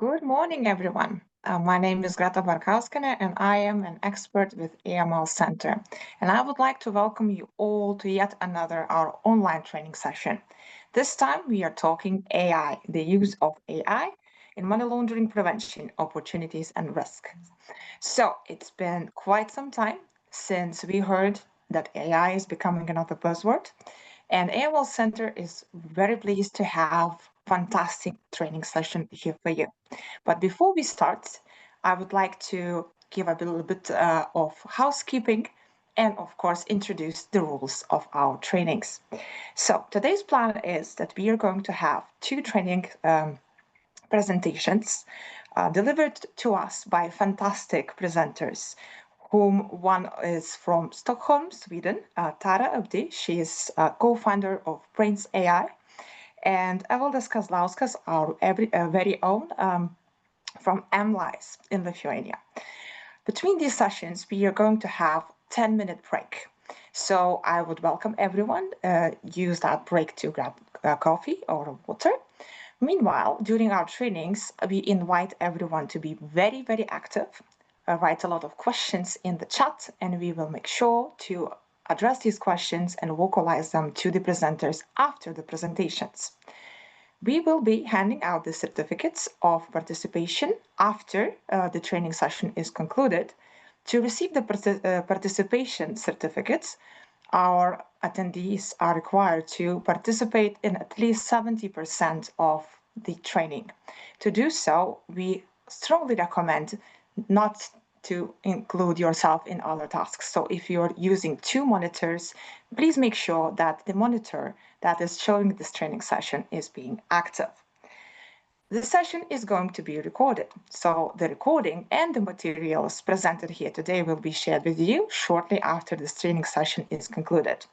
Good morning, everyone. My name is Greta Barkauskene, and I am an expert with AML Center. And I would like to welcome you all to yet another our online training session. This time we are talking AI, the use of AI in money laundering prevention, opportunities and risks. So it's been quite some time since we heard that AI is becoming another buzzword. And AML Center is very pleased to have fantastic training session here for you. But before we start, I would like to give a little bit of housekeeping and of course introduce the rules of our trainings. So today's plan is that we are going to have two training presentations delivered to us by fantastic presenters, whom one is from Stockholm, Sweden, Tara Abdi. She is co-founder of Brains AI, and Evaldas Kazlauskas, our very own from MLIS in Lithuania. Between these sessions, we are going to have 10-minute break. So I would welcome everyone use that break to grab coffee or water. Meanwhile, during our trainings, we invite everyone to be very, very active, write a lot of questions in the chat, and we will make sure to address these questions and vocalize them to the presenters after the presentations. We will be handing out the certificates of participation after the training session is concluded. To receive the participation certificates, our attendees are required to participate in at least 70% of the training. To do so, we strongly recommend not to include yourself in other tasks. So if you're using two monitors, please make sure that the monitor that is showing this training session is being active. The session is going to be recorded, so the recording and the materials presented here today will be shared with you shortly after this training session is concluded.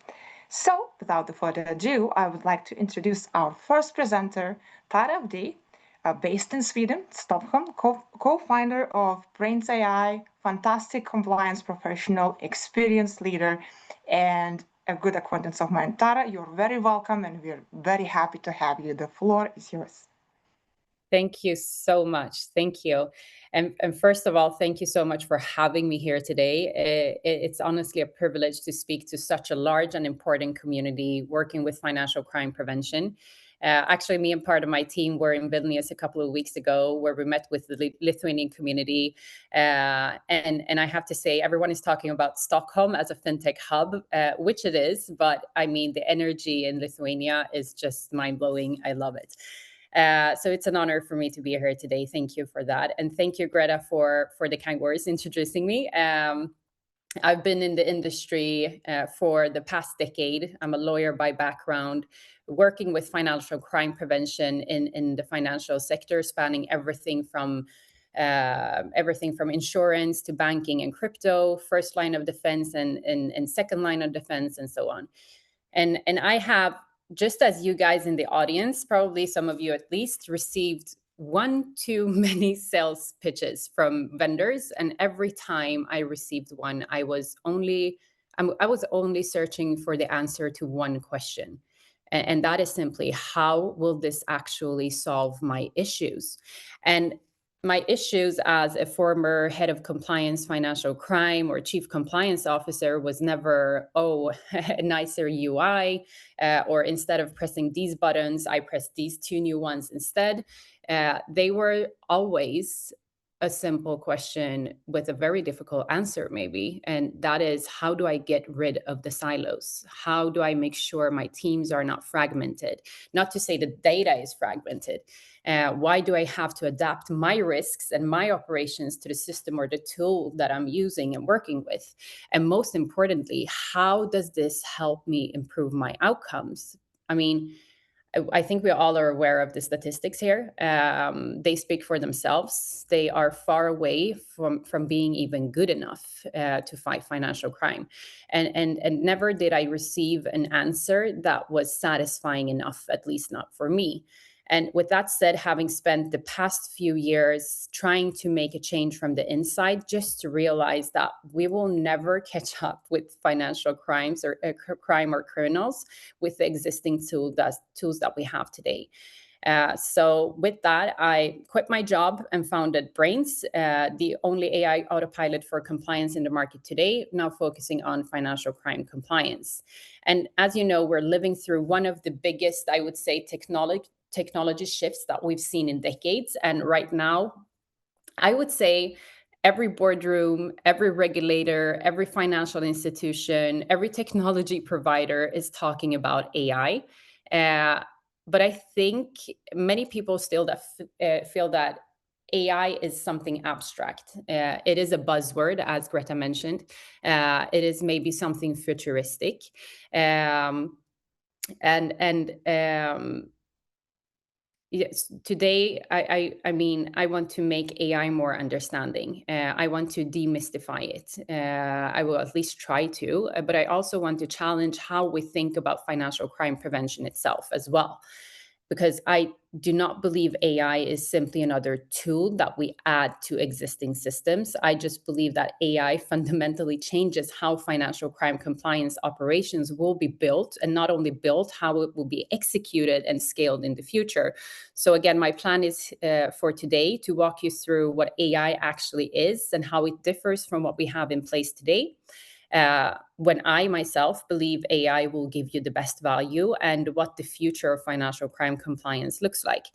So, without further ado, I would like to introduce our first presenter, Tara Abdi, based in Sweden, Stockholm, co-founder of Brains AI, fantastic compliance professional, experienced leader, and a good acquaintance of mine. Tara, you're very welcome, and we're very happy to have you. The floor is yours. Thank you so much. Thank you. And first of all, thank you so much for having me here today. It's honestly a privilege to speak to such a large and important community working with financial crime prevention. Actually, me and part of my team were in Vilnius a couple of weeks ago, where we met with the Lithuanian community. And I have to say, everyone is talking about Stockholm as a fintech hub, which it is. But I mean, the energy in Lithuania is just mind-blowing. I love it. So it's an honor for me to be here today. Thank you for that. And thank you, Greta, for the kind words introducing me. I've been in the industry for the past decade. I'm a lawyer by background, working with financial crime prevention in the financial sector, spanning everything from insurance to banking and crypto, first line of defense and second line of defense, and so on. And I have, just as you guys in the audience, probably some of you at least, received one too many sales pitches from vendors. And every time I received one, I was only searching for the answer to one question. And that is simply, how will this actually solve my issues? And my issues as a former head of compliance, financial crime, or chief compliance officer was never, a nicer UI, or instead of pressing these buttons, I pressed these two new ones instead. They were always a simple question with a very difficult answer, maybe. And that is, how do I get rid of the silos? How do I make sure my teams are not fragmented? Not to say the data is fragmented. Why do I have to adapt my risks and my operations to the system or the tool that I'm using and working with? And most importantly, how does this help me improve my outcomes? I mean, I think we all are aware of the statistics here. They speak for themselves. They are far away from being even good enough to fight financial crime. And never did I receive an answer that was satisfying enough, at least not for me. And with that said, having spent the past few years trying to make a change from the inside, just to realize that we will never catch up with financial crimes or crime or criminals with the existing tools that we have today. So with that, I quit my job and founded Brains, the only AI autopilot for compliance in the market today, now focusing on financial crime compliance. And as you know, we're living through one of the biggest, I would say, technology shifts that we've seen in decades. And right now, I would say every boardroom, every regulator, every financial institution, every technology provider is talking about AI. But I think many people still feel that AI is something abstract. It is a buzzword, as Greta mentioned. It is maybe something futuristic, and yes, today I want to make AI more understanding. I want to demystify it. I will at least try to, but I also want to challenge how we think about financial crime prevention itself as well. Because I do not believe AI is simply another tool that we add to existing systems. I just believe that AI fundamentally changes how financial crime compliance operations will be built, and not only built, how it will be executed and scaled in the future. So again, my plan is for today to walk you through what AI actually is and how it differs from what we have in place today. When I myself believe AI will give you the best value, and what the future of financial crime compliance looks like.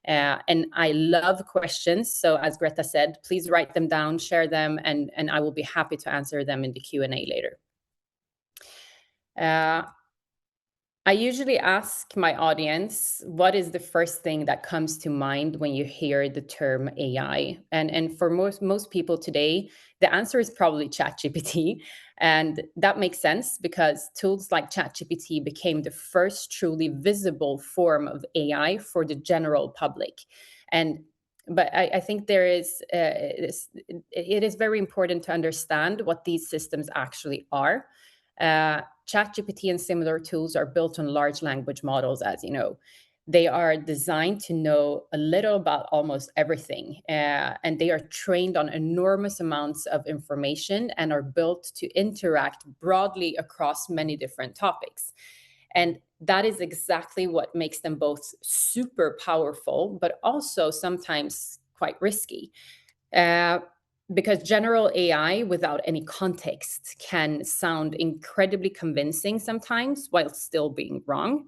And I love questions. So as Greta said, please write them down, share them, and I will be happy to answer them in the Q&A later. I usually ask my audience, what is the first thing that comes to mind when you hear the term AI? And for most people today, the answer is probably ChatGPT. And that makes sense because tools like ChatGPT became the first truly visible form of AI for the general public. But I think it is very important to understand what these systems actually are. ChatGPT and similar tools are built on large language models, as you know. They are designed to know a little about almost everything, and they are trained on enormous amounts of information and are built to interact broadly across many different topics. And that is exactly what makes them both super powerful, but also sometimes quite risky. Because general AI without any context can sound incredibly convincing sometimes while still being wrong,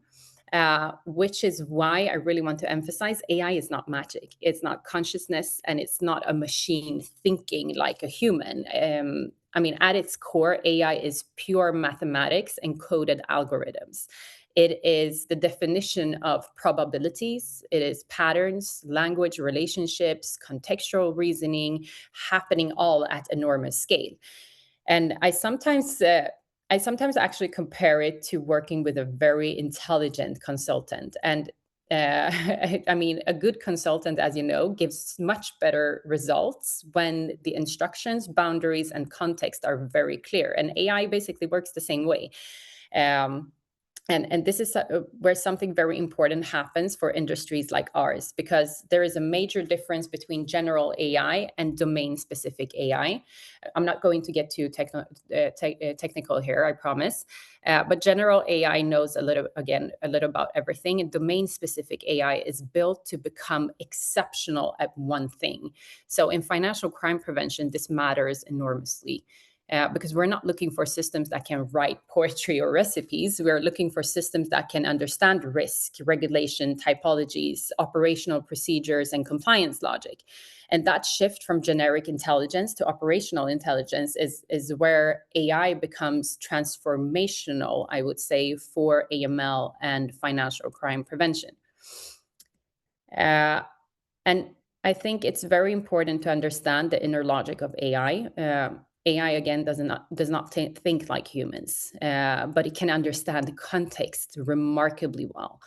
which is why I really want to emphasize AI is not magic. It's not consciousness, and it's not a machine thinking like a human. At its core, AI is pure mathematics and coded algorithms. It is the definition of probabilities. It is patterns, language relationships, contextual reasoning happening all at enormous scale. And I sometimes actually compare it to working with a very intelligent consultant. And a good consultant, as you know, gives much better results when the instructions, boundaries, and context are very clear. And AI basically works the same way. And this is where something very important happens for industries like ours, because there is a major difference between general AI and domain-specific AI. I'm not going to get too technical here, I promise. But general AI knows a little about everything, and domain-specific AI is built to become exceptional at one thing. So in financial crime prevention, this matters enormously. Because we're not looking for systems that can write poetry or recipes. We're looking for systems that can understand risk, regulation, typologies, operational procedures, and compliance logic. And that shift from generic intelligence to operational intelligence is where AI becomes transformational, I would say, for AML and financial crime prevention. And I think it's very important to understand the inner logic of AI. AI, again, does not think like humans, but it can understand the context remarkably well.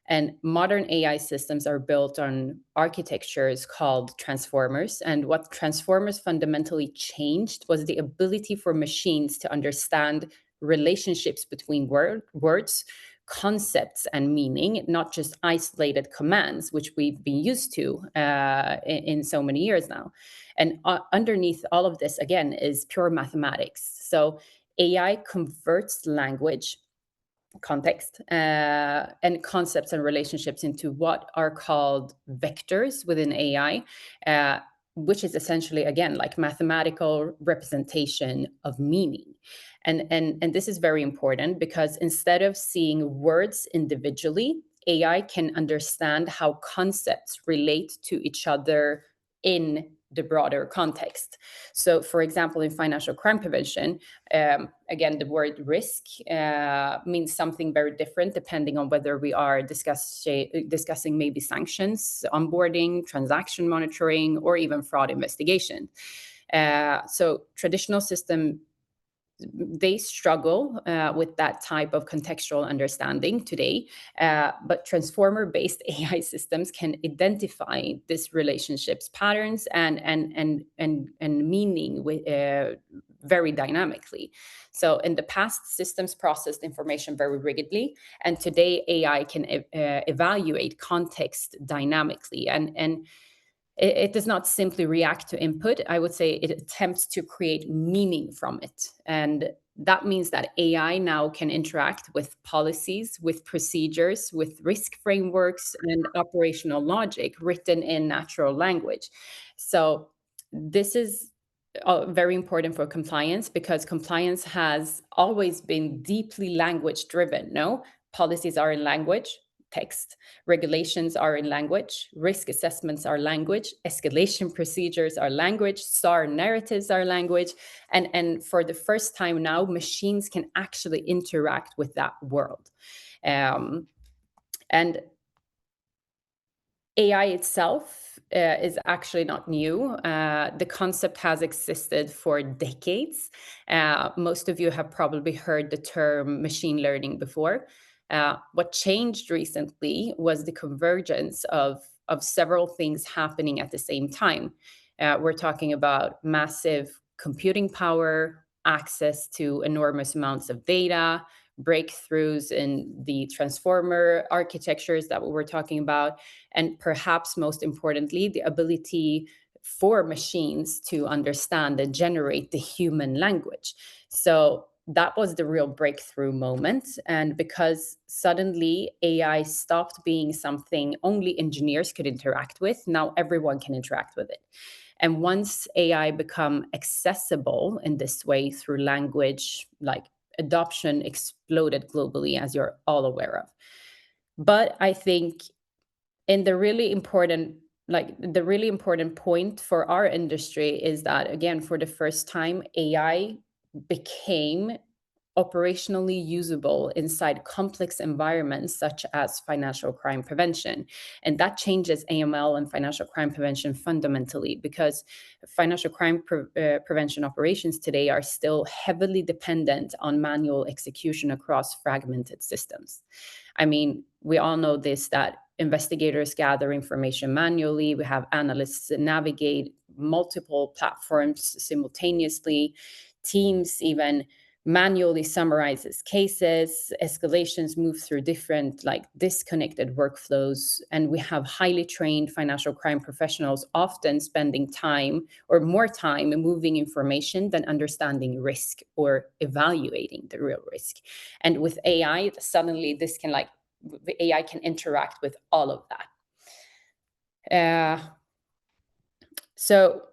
And modern AI systems are built on architectures called transformers. And what transformers fundamentally changed was the ability for machines to understand relationships between words, concepts, and meaning, not just isolated commands, which we've been used to in so many years now. And underneath all of this, again, is pure mathematics. So AI converts language context and concepts and relationships into what are called vectors within AI, which is essentially, again, like mathematical representation of meaning. And this is very important because instead of seeing words individually, AI can understand how concepts relate to each other in the broader context. So, for example, in financial crime prevention, again, the word risk means something very different depending on whether we are discussing maybe sanctions, onboarding, transaction monitoring, or even fraud investigation. So traditional system, they struggle with that type of contextual understanding today, but transformer-based AI systems can identify these relationships, patterns, and meaning with, very dynamically. So in the past, systems processed information very rigidly, and today AI can evaluate context dynamically, and it does not simply react to input. I would say it attempts to create meaning from it. And that means that AI now can interact with policies, with procedures, with risk frameworks, and operational logic written in natural language. So this is very important for compliance, because compliance has always been deeply language driven. No, policies are in language, text. Regulations are in language. Risk assessments are language. Escalation procedures are language. SAR narratives are language. And for the first time now, machines can actually interact with that world. And AI itself is actually not new. The concept has existed for decades. Most of you have probably heard the term machine learning before. What changed recently was the convergence of several things happening at the same time. We're talking about massive computing power, access to enormous amounts of data, breakthroughs in the transformer architectures that we were talking about, and perhaps most importantly, the ability for machines to understand and generate the human language. So that was the real breakthrough moment. And because suddenly AI stopped being something only engineers could interact with, now everyone can interact with it. And once AI become accessible in this way through language, like adoption exploded globally, as you're all aware of. But I think in the really important point for our industry is that, again, for the first time, AI became operationally usable inside complex environments such as financial crime prevention. And that changes AML and financial crime prevention fundamentally, because financial crime prevention operations today are still heavily dependent on manual execution across fragmented systems. I mean, we all know this, that investigators gather information manually. We have analysts navigate multiple platforms simultaneously. Teams even manually summarizes cases. Escalations move through different, like, disconnected workflows. And we have highly trained financial crime professionals often spending time or more time moving information than understanding risk or evaluating the real risk. And with AI, suddenly this can, like, AI can interact with all of that. So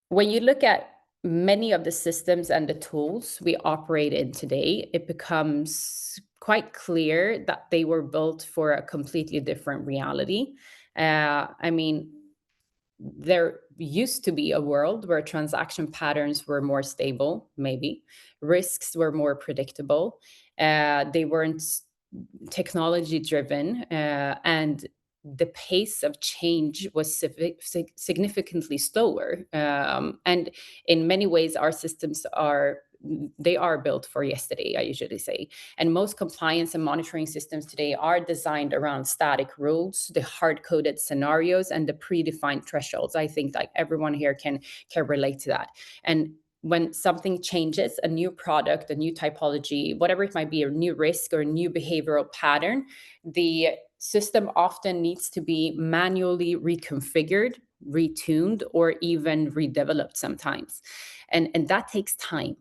when you look at many of the systems and the tools we operate in today, it becomes quite clear that they were built for a completely different reality. I mean, there used to be a world where transaction patterns were more stable, maybe. Risks were more predictable. They weren't technology driven, and the pace of change was significantly slower. And in many ways, our systems are built for yesterday, I usually say. And most compliance and monitoring systems today are designed around static rules, the hard-coded scenarios, and the predefined thresholds. I think like everyone here can relate to that. And when something changes, a new product, a new typology, whatever it might be, a new risk or a new behavioral pattern, the system often needs to be manually reconfigured, retuned, or even redeveloped sometimes. And that takes time.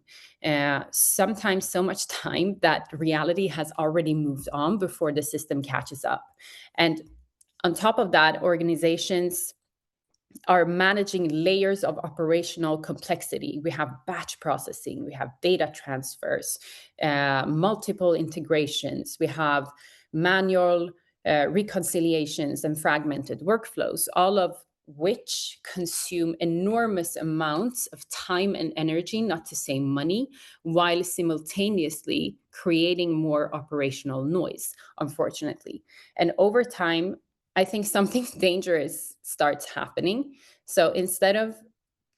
sometimes so much time that reality has already moved on before the system catches up. And on top of that, organizations are managing layers of operational complexity. We have batch processing, we have data transfers, multiple integrations, we have manual reconciliations and fragmented workflows, all of which consume enormous amounts of time and energy, not to say money, while simultaneously creating more operational noise, unfortunately. And over time, I think something dangerous starts happening. So instead of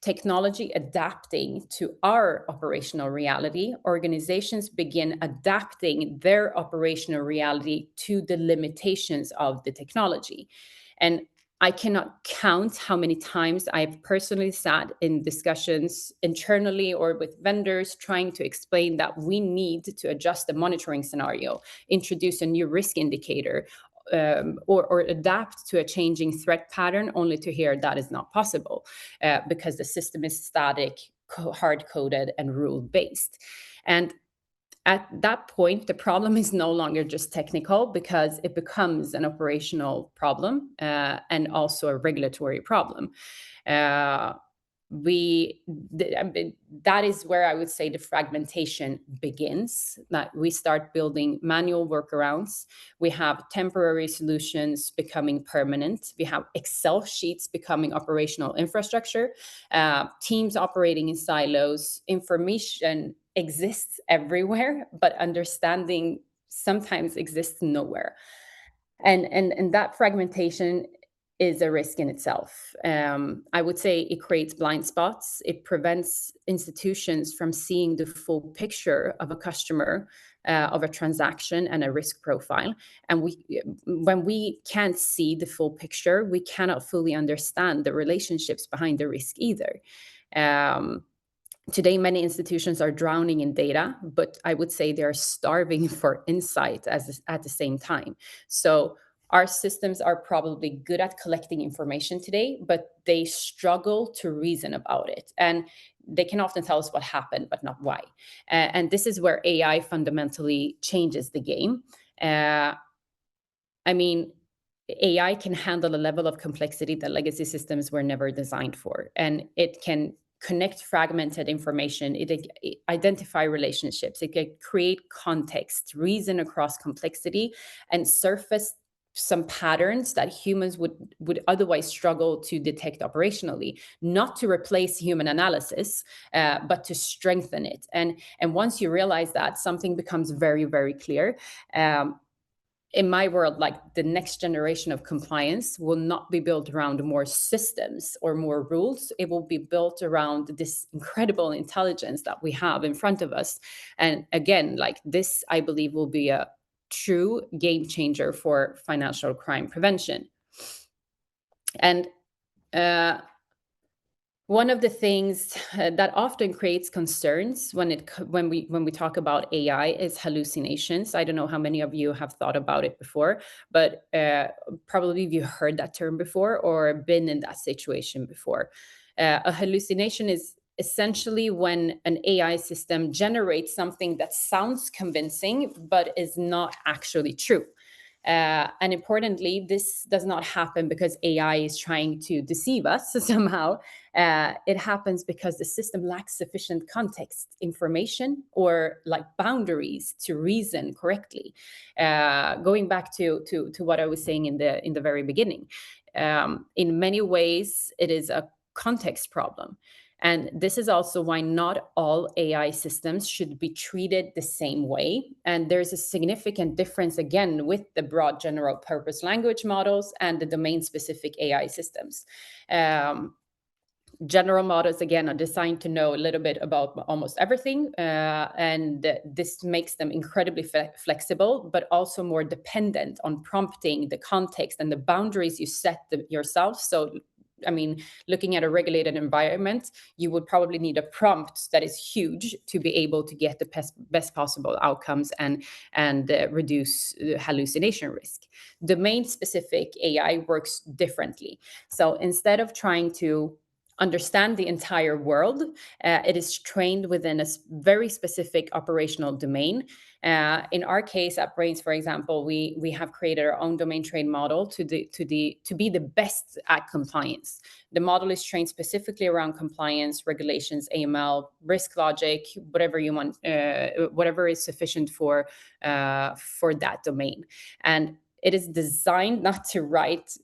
technology adapting to our operational reality, organizations begin adapting their operational reality to the limitations of the technology. And I cannot count how many times I've personally sat in discussions internally or with vendors trying to explain that we need to adjust the monitoring scenario, introduce a new risk indicator, or adapt to a changing threat pattern, only to hear that is not possible because the system is static, hard-coded, and rule-based. And at that point, the problem is no longer just technical, because it becomes an operational problem and also a regulatory problem. That is where I would say the fragmentation begins, that we start building manual workarounds. We have temporary solutions becoming permanent. We have Excel sheets becoming operational infrastructure, teams operating in silos, information exists everywhere, but understanding sometimes exists nowhere. And that fragmentation is a risk in itself. I would say it creates blind spots. It prevents institutions from seeing the full picture of a customer, of a transaction, and a risk profile. And when we can't see the full picture, we cannot fully understand the relationships behind the risk either. Today, many institutions are drowning in data, but I would say they're starving for insight at the same time. So our systems are probably good at collecting information today, but they struggle to reason about it. And they can often tell us what happened, but not why. And this is where AI fundamentally changes the game. I mean, AI can handle a level of complexity that legacy systems were never designed for. And it can connect fragmented information, it identify relationships, it can create context, reason across complexity, and surface some patterns that humans would otherwise struggle to detect operationally, not to replace human analysis, but to strengthen it. And once you realize that, something becomes very, very clear. In my world, like, the next generation of compliance will not be built around more systems or more rules. It will be built around this incredible intelligence that we have in front of us. And again, like, this, I believe, will be a true game changer for financial crime prevention. And one of the things that often creates concerns when we talk about AI is hallucinations. I don't know how many of you have thought about it before, but probably you heard that term before or been in that situation before. A hallucination is essentially when an AI system generates something that sounds convincing but is not actually true. And importantly, this does not happen because AI is trying to deceive us somehow. It happens because the system lacks sufficient context, information, or like boundaries to reason correctly. Going back to what I was saying in the very beginning, in many ways, it is a context problem. And this is also why not all AI systems should be treated the same way. And there's a significant difference, again, with the broad general purpose language models and the domain-specific AI systems. General models, again, are designed to know a little bit about almost everything. And this makes them incredibly flexible, but also more dependent on prompting, the context, and the boundaries you set yourself. So, I mean, looking at a regulated environment, you would probably need a prompt that is huge to be able to get the best possible outcomes and reduce hallucination risk. Domain-specific AI works differently. So instead of trying to understand the entire world. It is trained within a very specific operational domain. In our case at Brains, for example, we have created our own domain trained model to be the best at compliance. The model is trained specifically around compliance, regulations, AML, risk logic, whatever you want, whatever is sufficient for that domain. And it is designed not to write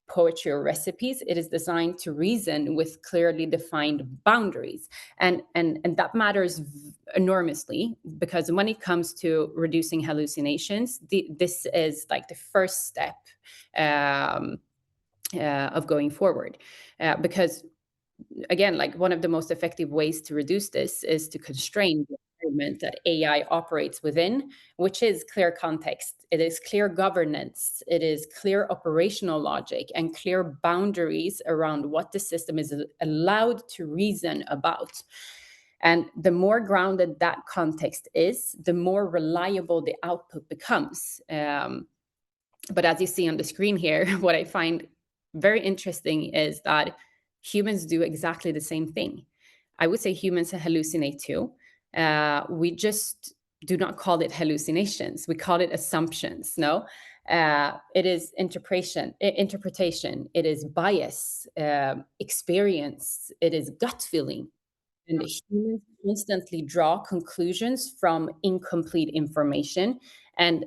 poetry or recipes. It is designed to reason with clearly defined boundaries, and that matters enormously, because when it comes to reducing hallucinations, this is like the first step of going forward, because again, like one of the most effective ways to reduce this is to constrain the environment that AI operates within, which is clear context, it is clear governance, it is clear operational logic, and clear boundaries around what the system is allowed to reason about. And the more grounded that context is, the more reliable the output becomes. But as you see on the screen here, what I find very interesting is that humans do exactly the same thing. I would say humans hallucinate too. We just do not call it hallucinations. We call it assumptions. No, it is interpretation. It is bias, experience. It is gut feeling. And humans constantly draw conclusions from incomplete information. And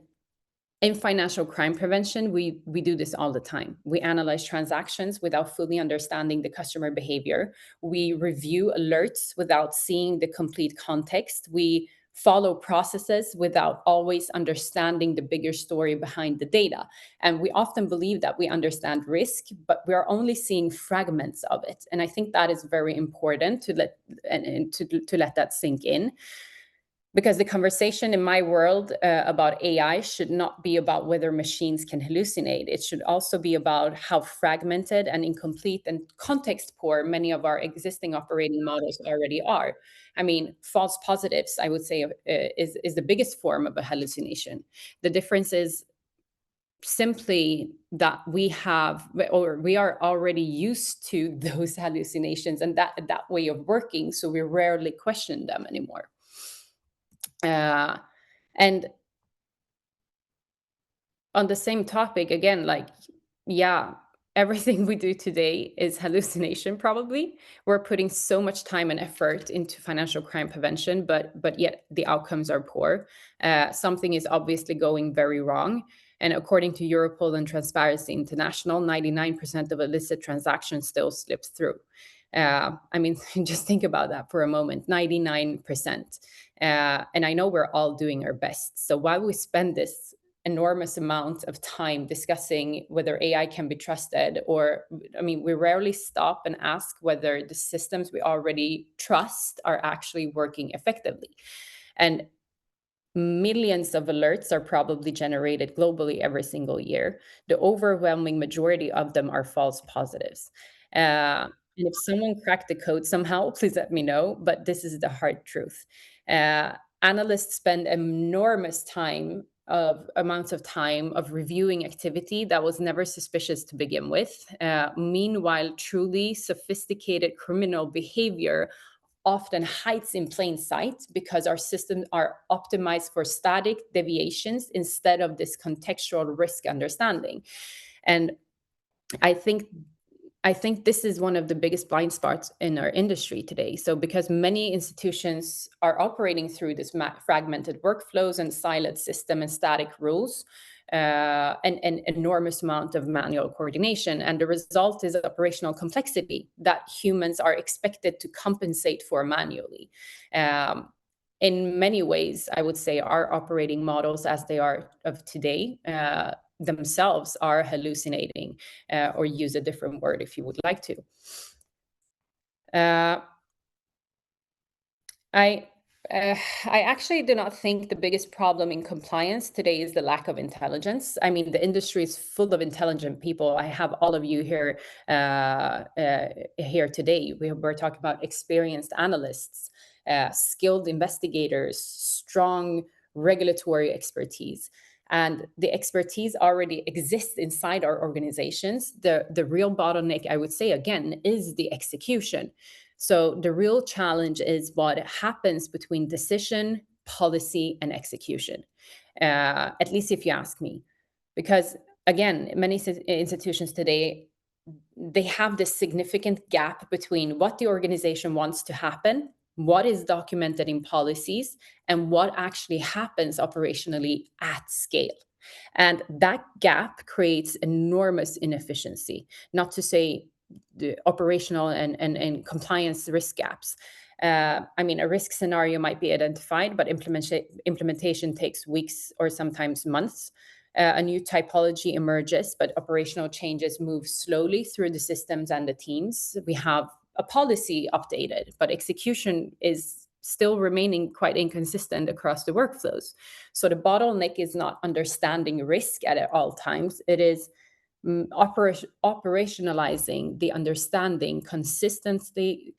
in financial crime prevention, we do this all the time. We analyze transactions without fully understanding the customer behavior. We review alerts without seeing the complete context. We follow processes without always understanding the bigger story behind the data. And we often believe that we understand risk, but we are only seeing fragments of it. And I think that is very important to let that sink in. Because the conversation in my world about AI should not be about whether machines can hallucinate. It should also be about how fragmented and incomplete and context poor many of our existing operating models already are. I mean, false positives, I would say, is the biggest form of a hallucination. The difference is simply that we are already used to those hallucinations and that way of working, so we rarely question them anymore. And on the same topic, again, like, yeah, everything we do today is hallucination, probably. We're putting so much time and effort into financial crime prevention, but yet the outcomes are poor. Something is obviously going very wrong. And according to Europol and Transparency International, 99% of illicit transactions still slip through. I mean, just think about that for a moment, 99%. And I know we're all doing our best. So while we spend this enormous amount of time discussing whether AI can be trusted, or, I mean, we rarely stop and ask whether the systems we already trust are actually working effectively. And millions of alerts are probably generated globally every single year. The overwhelming majority of them are false positives. And if someone cracked the code somehow, please let me know. But this is the hard truth. Analysts spend enormous amounts of time of reviewing activity that was never suspicious to begin with. Meanwhile, truly sophisticated criminal behavior often hides in plain sight because our systems are optimized for static deviations instead of this contextual risk understanding. And I think this is one of the biggest blind spots in our industry today. So because many institutions are operating through this fragmented workflows and siloed system and static rules, an enormous amount of manual coordination. And the result is operational complexity that humans are expected to compensate for manually. In many ways, I would say our operating models as they are of today themselves are hallucinating, or use a different word if you would like to. I actually do not think the biggest problem in compliance today is the lack of intelligence. I mean, the industry is full of intelligent people. I have all of you here here today. We're talking about experienced analysts, skilled investigators, strong regulatory expertise. and the expertise already exists inside our organizations. The real bottleneck, I would say, again, is the execution. So the real challenge is what happens between decision, policy, and execution, at least if you ask me. Because again, many institutions today, they have this significant gap between what the organization wants to happen, what is documented in policies, and what actually happens operationally at scale. And that gap creates enormous inefficiency, not to say the operational and compliance risk gaps. I mean, a risk scenario might be identified, but implementation takes weeks or sometimes months. A new typology emerges, but operational changes move slowly through the systems and the teams. We have a policy updated, but execution is still remaining quite inconsistent across the workflows. So the bottleneck is not understanding risk at all times. It is operationalizing the understanding consistently,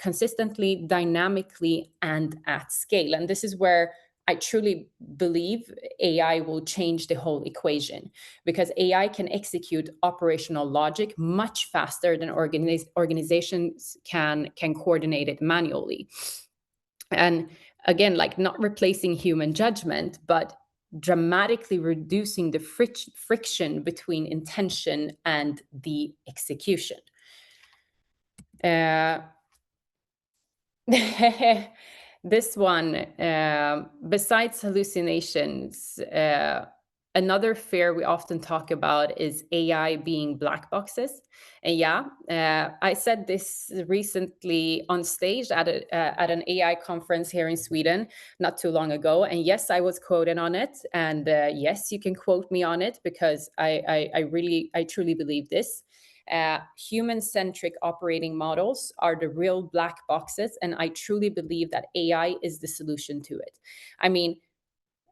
dynamically, and at scale. And this is where I truly believe AI will change the whole equation, because AI can execute operational logic much faster than organizations can coordinate it manually. And again, like, not replacing human judgment, but dramatically reducing the friction between intention and the execution. This one, besides hallucinations, another fear we often talk about is AI being black boxes. And yeah, I said this recently on stage at an AI conference here in Sweden not too long ago. And yes, I was quoted on it. And yes, you can quote me on it, because I truly believe this. Human-centric operating models are the real black boxes, and I truly believe that AI is the solution to it. I mean,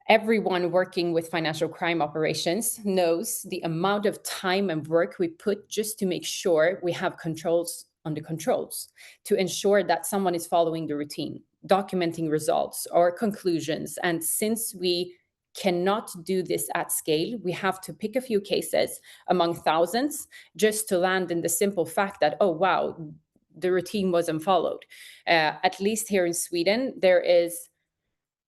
everyone working with financial crime operations knows the amount of time and work we put just to make sure we have controls on the controls, to ensure that someone is following the routine, documenting results or conclusions. And since we cannot do this at scale, we have to pick a few cases among thousands just to land in the simple fact that, oh, wow, the routine wasn't followed. At least here in Sweden, there is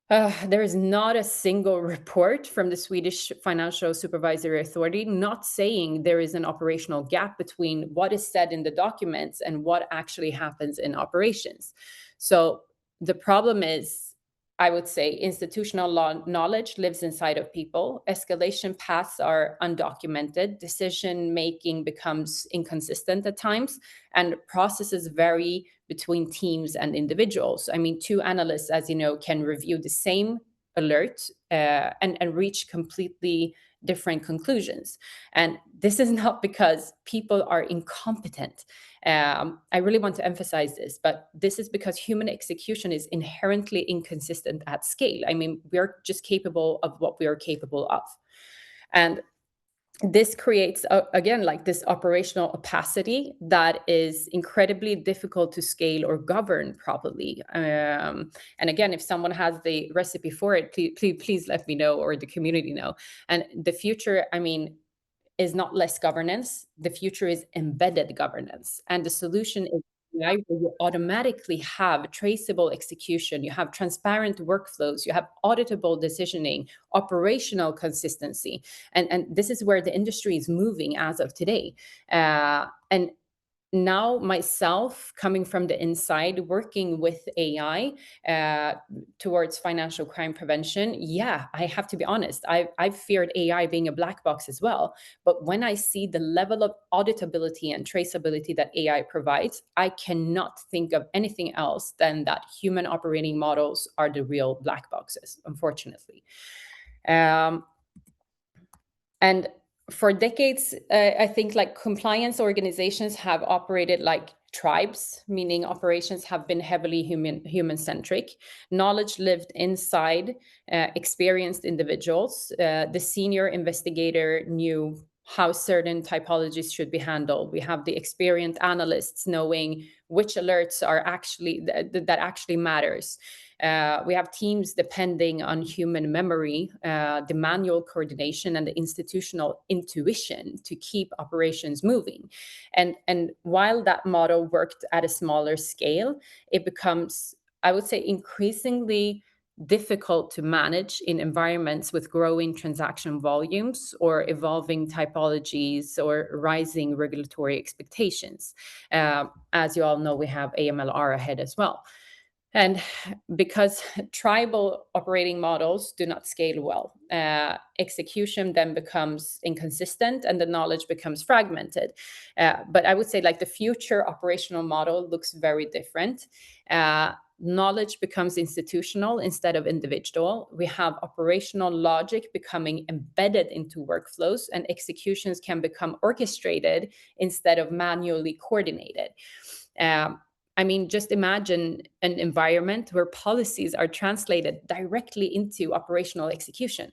not a single report from the Swedish Financial Supervisory Authority not saying there is an operational gap between what is said in the documents and what actually happens in operations. So the problem is, I would say, institutional knowledge lives inside of people. Escalation paths are undocumented. Decision-making becomes inconsistent at times, and processes vary between teams and individuals. I mean, two analysts, as you know, can review the same alert and reach completely different conclusions. And this is not because people are incompetent. I really want to emphasize this, but this is because human execution is inherently inconsistent at scale. I mean, we're just capable of what we are capable of. And this creates, again, like this operational opacity that is incredibly difficult to scale or govern properly. And again, if someone has the recipe for it, please let me know, or the community know. And the future, I mean, is not less governance. The future is embedded governance. And the solution is AI, where you automatically have traceable execution, you have transparent workflows, you have auditable decisioning, operational consistency. And this is where the industry is moving as of today. And now, myself, coming from the inside, working with AI towards financial crime prevention, yeah, I have to be honest, I've feared AI being a black box as well. But when I see the level of auditability and traceability that AI provides, I cannot think of anything else than that human operating models are the real black boxes, unfortunately. And for decades, I think, like, compliance organizations have operated like tribes, meaning operations have been heavily human-centric. Knowledge lived inside experienced individuals. The senior investigator knew how certain typologies should be handled. We have the experienced analysts knowing which alerts are actually that actually matters. We have teams depending on human memory, the manual coordination, and the institutional intuition to keep operations moving. And while that model worked at a smaller scale, it becomes, I would say, increasingly difficult to manage in environments with growing transaction volumes or evolving typologies or rising regulatory expectations. As you all know, we have AMLR ahead as well. And because tribal operating models do not scale well, execution then becomes inconsistent and the knowledge becomes fragmented. But I would say like the future operational model looks very different. Knowledge becomes institutional instead of individual. We have operational logic becoming embedded into workflows, and executions can become orchestrated instead of manually coordinated. I mean, just imagine an environment where policies are translated directly into operational execution,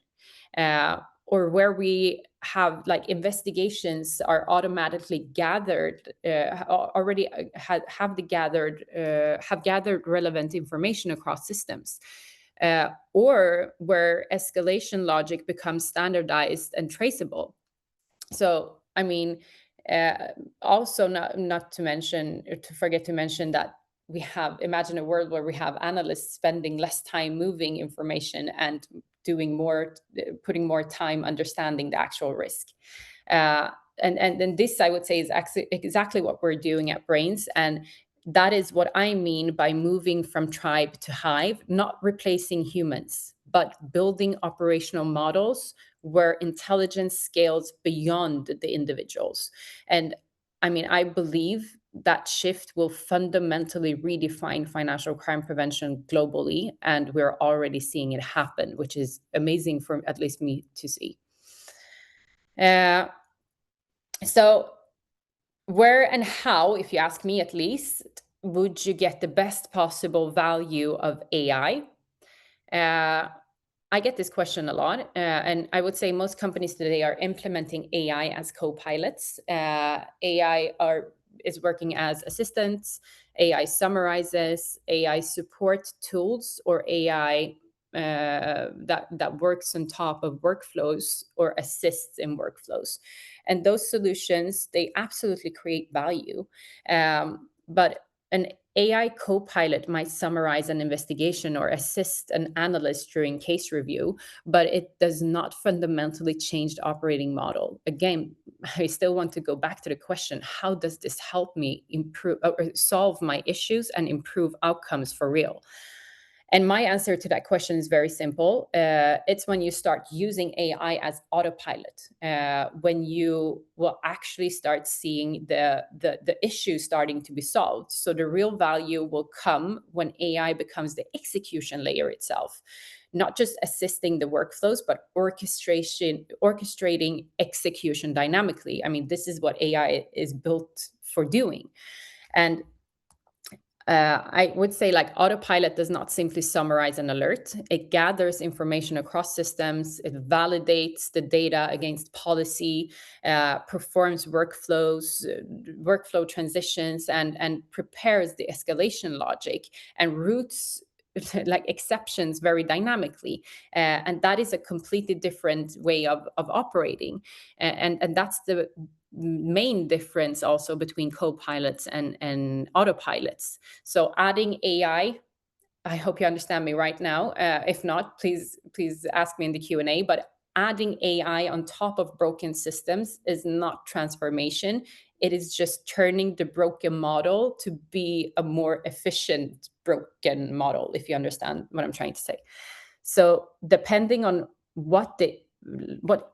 or where we have like investigations are automatically gathered, already have gathered relevant information across systems, or where escalation logic becomes standardized and traceable. So, I mean, also not to mention, or to forget to mention that we have, imagine a world where we have analysts spending less time moving information and doing more, putting more time understanding the actual risk. And this, I would say, is exactly what we're doing at Brains. And that is what I mean by moving from tribe to hive, not replacing humans, but building operational models where intelligence scales beyond the individuals. And I mean, I believe that shift will fundamentally redefine financial crime prevention globally, and we're already seeing it happen, which is amazing for at least me to see. So where and how, if you ask me at least, would you get the best possible value of AI? I get this question a lot, and I would say most companies today are implementing AI as co-pilots. AI is working as assistants, AI summarizes, AI support tools, or AI that works on top of workflows or assists in workflows. And those solutions, they absolutely create value. But an AI co-pilot might summarize an investigation or assist an analyst during case review, but it does not fundamentally change the operating model. Again, I still want to go back to the question, how does this help me improve or solve my issues and improve outcomes for real? And my answer to that question is very simple. It's when you start using AI as autopilot, when you will actually start seeing the issue starting to be solved. So the real value will come when AI becomes the execution layer itself, not just assisting the workflows, but orchestrating execution dynamically. I mean, this is what AI is built for doing. And I would say like autopilot does not simply summarize an alert. It gathers information across systems. It validates the data against policy, performs workflow transitions, and prepares the escalation logic and routes like exceptions very dynamically. And that is a completely different way of operating. And that's the main difference also between co-pilots and autopilots. So adding AI, I hope you understand me right now. If not, please ask me in the Q&A. But adding AI on top of broken systems is not transformation. It is just turning the broken model to be a more efficient broken model, if you understand what I'm trying to say. So depending on what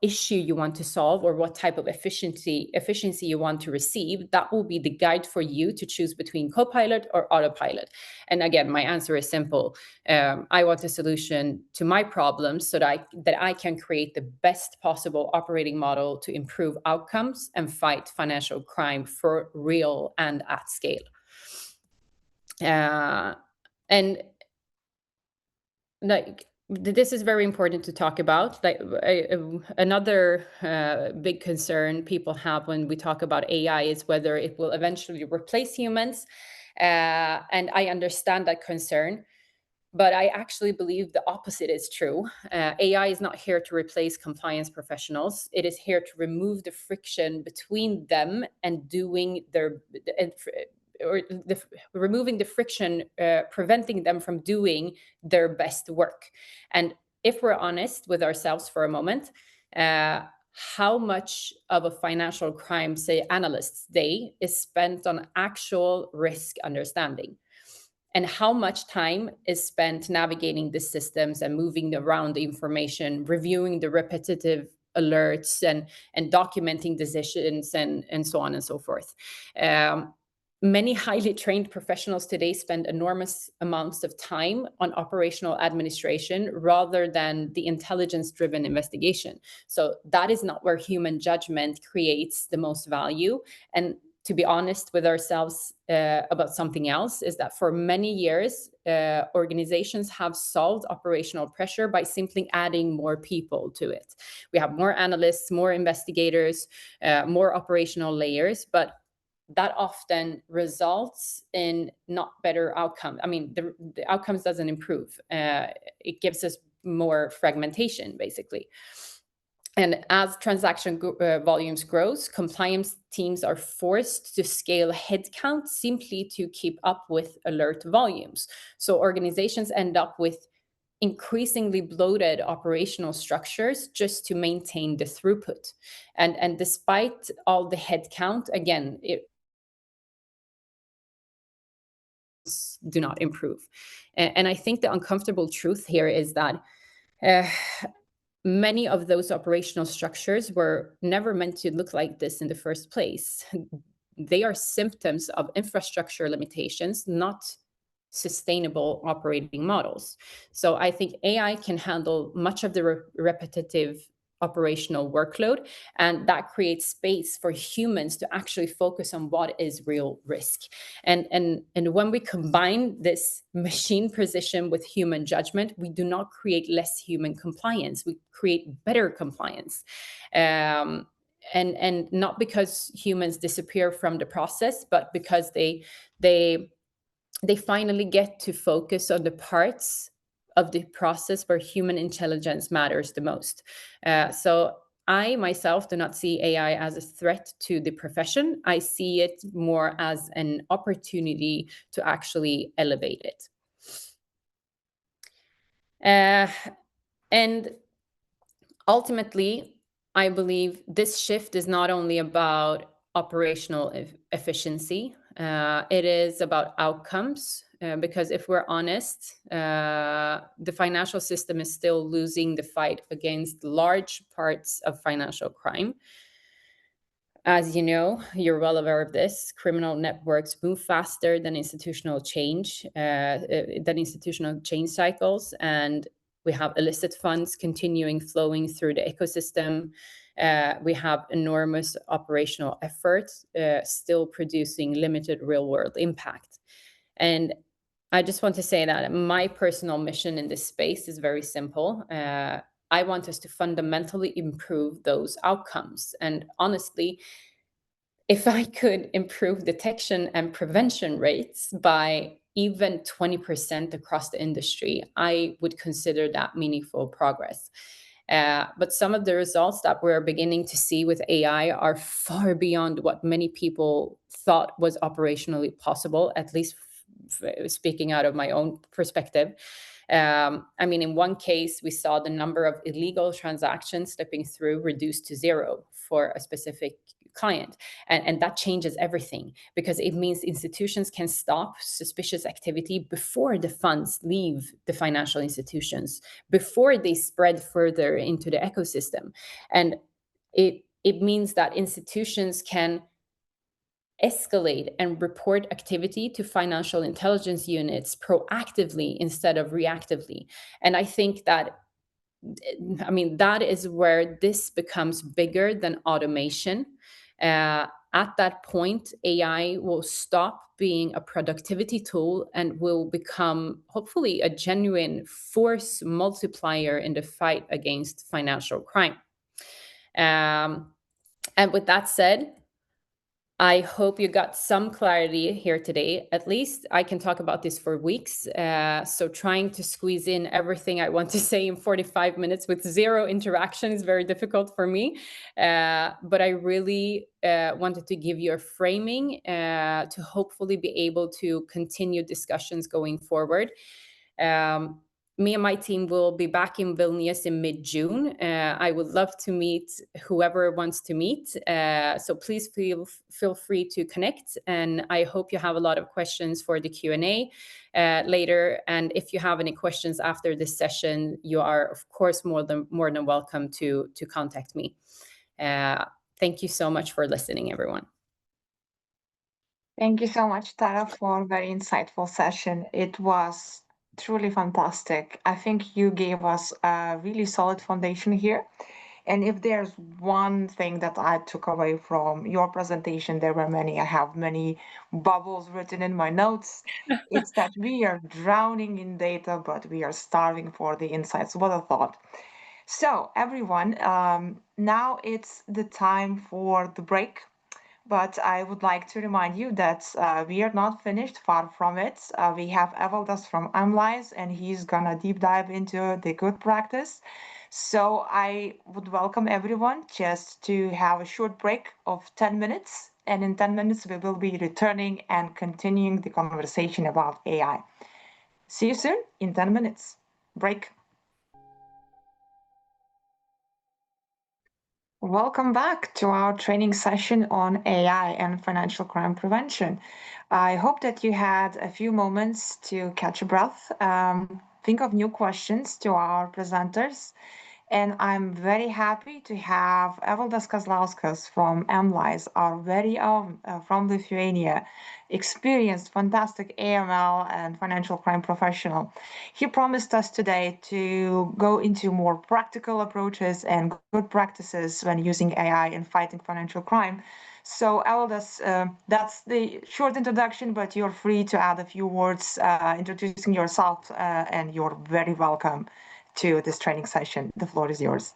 issue you want to solve or what type of efficiency you want to receive, that will be the guide for you to choose between co-pilot or autopilot. And again, my answer is simple. I want a solution to my problems so that I can create the best possible operating model to improve outcomes and fight financial crime for real and at scale. And like, this is very important to talk about. Like another big concern people have when we talk about AI is whether it will eventually replace humans. And I understand that concern. But I actually believe the opposite is true. AI is not here to replace compliance professionals. It is here to remove the friction between them and doing their, or removing the friction, preventing them from doing their best work. And if we're honest with ourselves for a moment, how much of a financial crime, say, analyst's day is spent on actual risk understanding? And how much time is spent navigating the systems and moving around the information, reviewing the repetitive alerts and documenting decisions and so on and so forth. Many highly trained professionals today spend enormous amounts of time on operational administration rather than the intelligence-driven investigation. So that is not where human judgment creates the most value. And to be honest with ourselves about something else, is that for many years, organizations have solved operational pressure by simply adding more people to it. We have more analysts, more investigators, more operational layers, but that often results in not better outcomes. I mean, the outcomes doesn't improve. It gives us more fragmentation, basically. And as transaction volumes grows, compliance teams are forced to scale headcount simply to keep up with alert volumes. So organizations end up with increasingly bloated operational structures just to maintain the throughput. And despite all the headcount, again, it do not improve. And I think the uncomfortable truth here is that many of those operational structures were never meant to look like this in the first place. They are symptoms of infrastructure limitations, not sustainable operating models. So I think AI can handle much of the repetitive operational workload, and that creates space for humans to actually focus on what is real risk. And when we combine this machine precision with human judgment, we do not create less human compliance, we create better compliance. And not because humans disappear from the process, but because they finally get to focus on the parts of the process where human intelligence matters the most. So I myself do not see AI as a threat to the profession. I see it more as an opportunity to actually elevate it. And ultimately, I believe this shift is not only about operational efficiency, it is about outcomes. Because if we're honest, the financial system is still losing the fight against large parts of financial crime. As you know, you're well aware of this. Criminal networks move faster than institutional change cycles, and we have illicit funds continuing flowing through the ecosystem. We have enormous operational efforts still producing limited real-world impact. And I just want to say that my personal mission in this space is very simple. I want us to fundamentally improve those outcomes. And honestly, if I could improve detection and prevention rates by even 20% across the industry, I would consider that meaningful progress. But some of the results that we're beginning to see with AI are far beyond what many people thought was operationally possible, at least speaking out of my own perspective. I mean, in one case, we saw the number of illegal transactions slipping through reduced to zero for a specific client. And that changes everything, because it means institutions can stop suspicious activity before the funds leave the financial institutions, before they spread further into the ecosystem. And it means that institutions can escalate and report activity to financial intelligence units proactively instead of reactively. And I think that, I mean, that is where this becomes bigger than automation. At that point, AI will stop being a productivity tool and will become, hopefully, a genuine force multiplier in the fight against financial crime. And with that said, I hope you got some clarity here today. At least I can talk about this for weeks. So trying to squeeze in everything I want to say in 45 minutes with zero interaction is very difficult for me. But I really wanted to give you a framing to hopefully be able to continue discussions going forward. Me and my team will be back in Vilnius in mid-June. I would love to meet whoever wants to meet. So please feel free to connect. And I hope you have a lot of questions for the Q&A later. And if you have any questions after this session, you are, of course, more than welcome to contact me. Thank you so much for listening, everyone. Thank you so much, Tara, for a very insightful session. It was truly fantastic. I think you gave us a really solid foundation here. And if there's one thing that I took away from your presentation, there were many. I have many bubbles written in my notes. It's that we are drowning in data, but we are starving for the insights. What a thought. So, everyone, now it's the time for the break. But I would like to remind you that we are not finished, far from it. We have Evaldas from Amlies, and he's gonna deep dive into the good practice. So I would welcome everyone just to have a short break of 10 minutes. And in 10 minutes, we will be returning and continuing the conversation about AI. See you soon in 10 minutes. Break. Welcome back to our training session on AI and financial crime prevention. I hope that you had a few moments to catch a breath, think of new questions to our presenters. And I'm very happy to have Evaldas Kazlauskas from MLIS, our very own from Lithuania, experienced, fantastic AML and financial crime professional. He promised us today to go into more practical approaches and good practices when using AI in fighting financial crime. So, Evaldas, that's the short introduction, but you're free to add a few words introducing yourself, and you're very welcome to this training session. The floor is yours.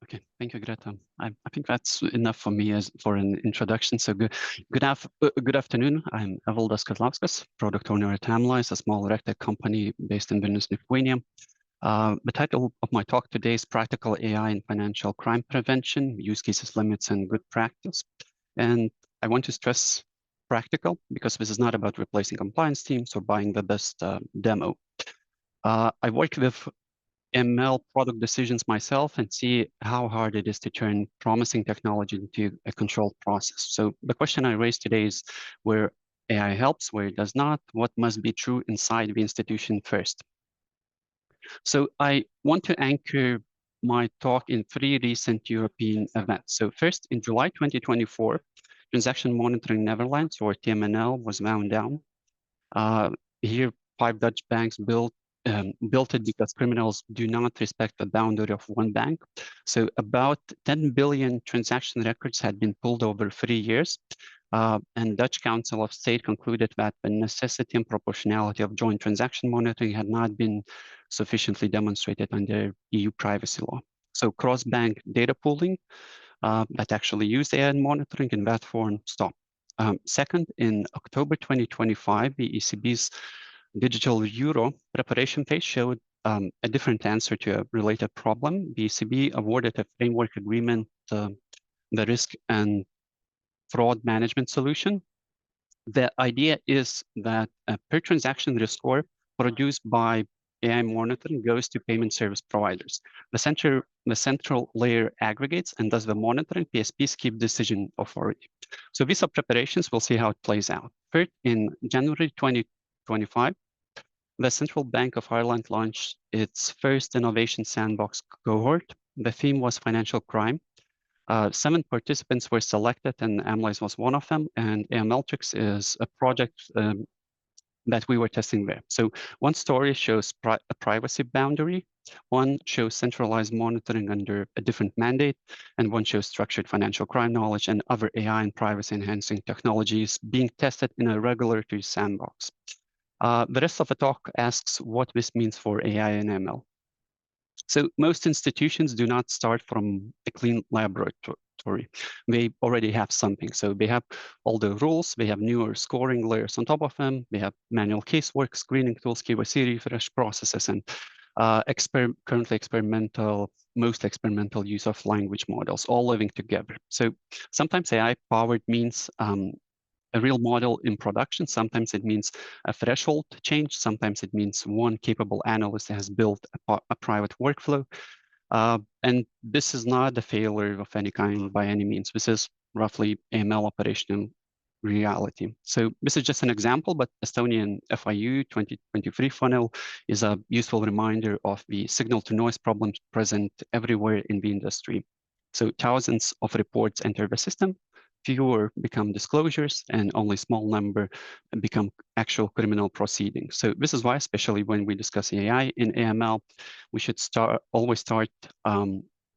Okay, thank you, Greta. I think that's enough for me as for an introduction. So good afternoon. I'm Evaldas Kazlauskas, product owner at Amlies, a small RegTech company based in Vilnius, Lithuania. The title of my talk today is Practical AI in Financial Crime Prevention, Use Cases, Limits, and Good Practice. And I want to stress practical because this is not about replacing compliance teams or buying the best demo. I work with ML product decisions myself and see how hard it is to turn promising technology into a controlled process. So the question I raised today is where AI helps, where it does not, what must be true inside the institution first. So I want to anchor my talk in 3 recent European events. So first, in July 2024, Transaction Monitoring Netherlands, or TMNL, was wound down. Here, 5 Dutch banks built it because criminals do not respect the boundary of one bank. So about 10 billion transaction records had been pulled over 3 years. And Dutch Council of State concluded that the necessity and proportionality of joint transaction monitoring had not been sufficiently demonstrated under EU privacy law. So cross-bank data pooling that actually used AI monitoring in that form stopped. Second, in October 2025, the ECB's digital euro preparation phase showed a different answer to a related problem. The ECB awarded a framework agreement, the risk and fraud management solution. The idea is that a per transaction risk score produced by AI monitoring goes to payment service providers. The central layer aggregates and does the monitoring. PSPs keep decision authority. So these are preparations. We'll see how it plays out. Third, in January 2025, the Central Bank of Ireland launched its first innovation sandbox cohort. The theme was financial crime. 7 participants were selected, and Amlies was one of them. And AMLtrix is a project that we were testing there. So one story shows a privacy boundary, one shows centralized monitoring under a different mandate, and one shows structured financial crime knowledge and other AI and privacy enhancing technologies being tested in a regulatory sandbox. The rest of the talk asks what this means for AI and ML. So most institutions do not start from a clean laboratory. They already have something. So they have all the rules, they have newer scoring layers on top of them, they have manual casework, screening tools, KYC refresh processes, and currently most experimental use of language models, all living together. So sometimes AI-powered means a real model in production. Sometimes it means a threshold change. Sometimes it means one capable analyst has built a private workflow. And this is not a failure of any kind by any means. This is roughly AML operational reality. So this is just an example, but Estonian FIU 2023 funnel is a useful reminder of the signal to noise problems present everywhere in the industry. So thousands of reports enter the system, fewer become disclosures, and only small number become actual criminal proceedings. So this is why, especially when we discuss AI in AML, we should always start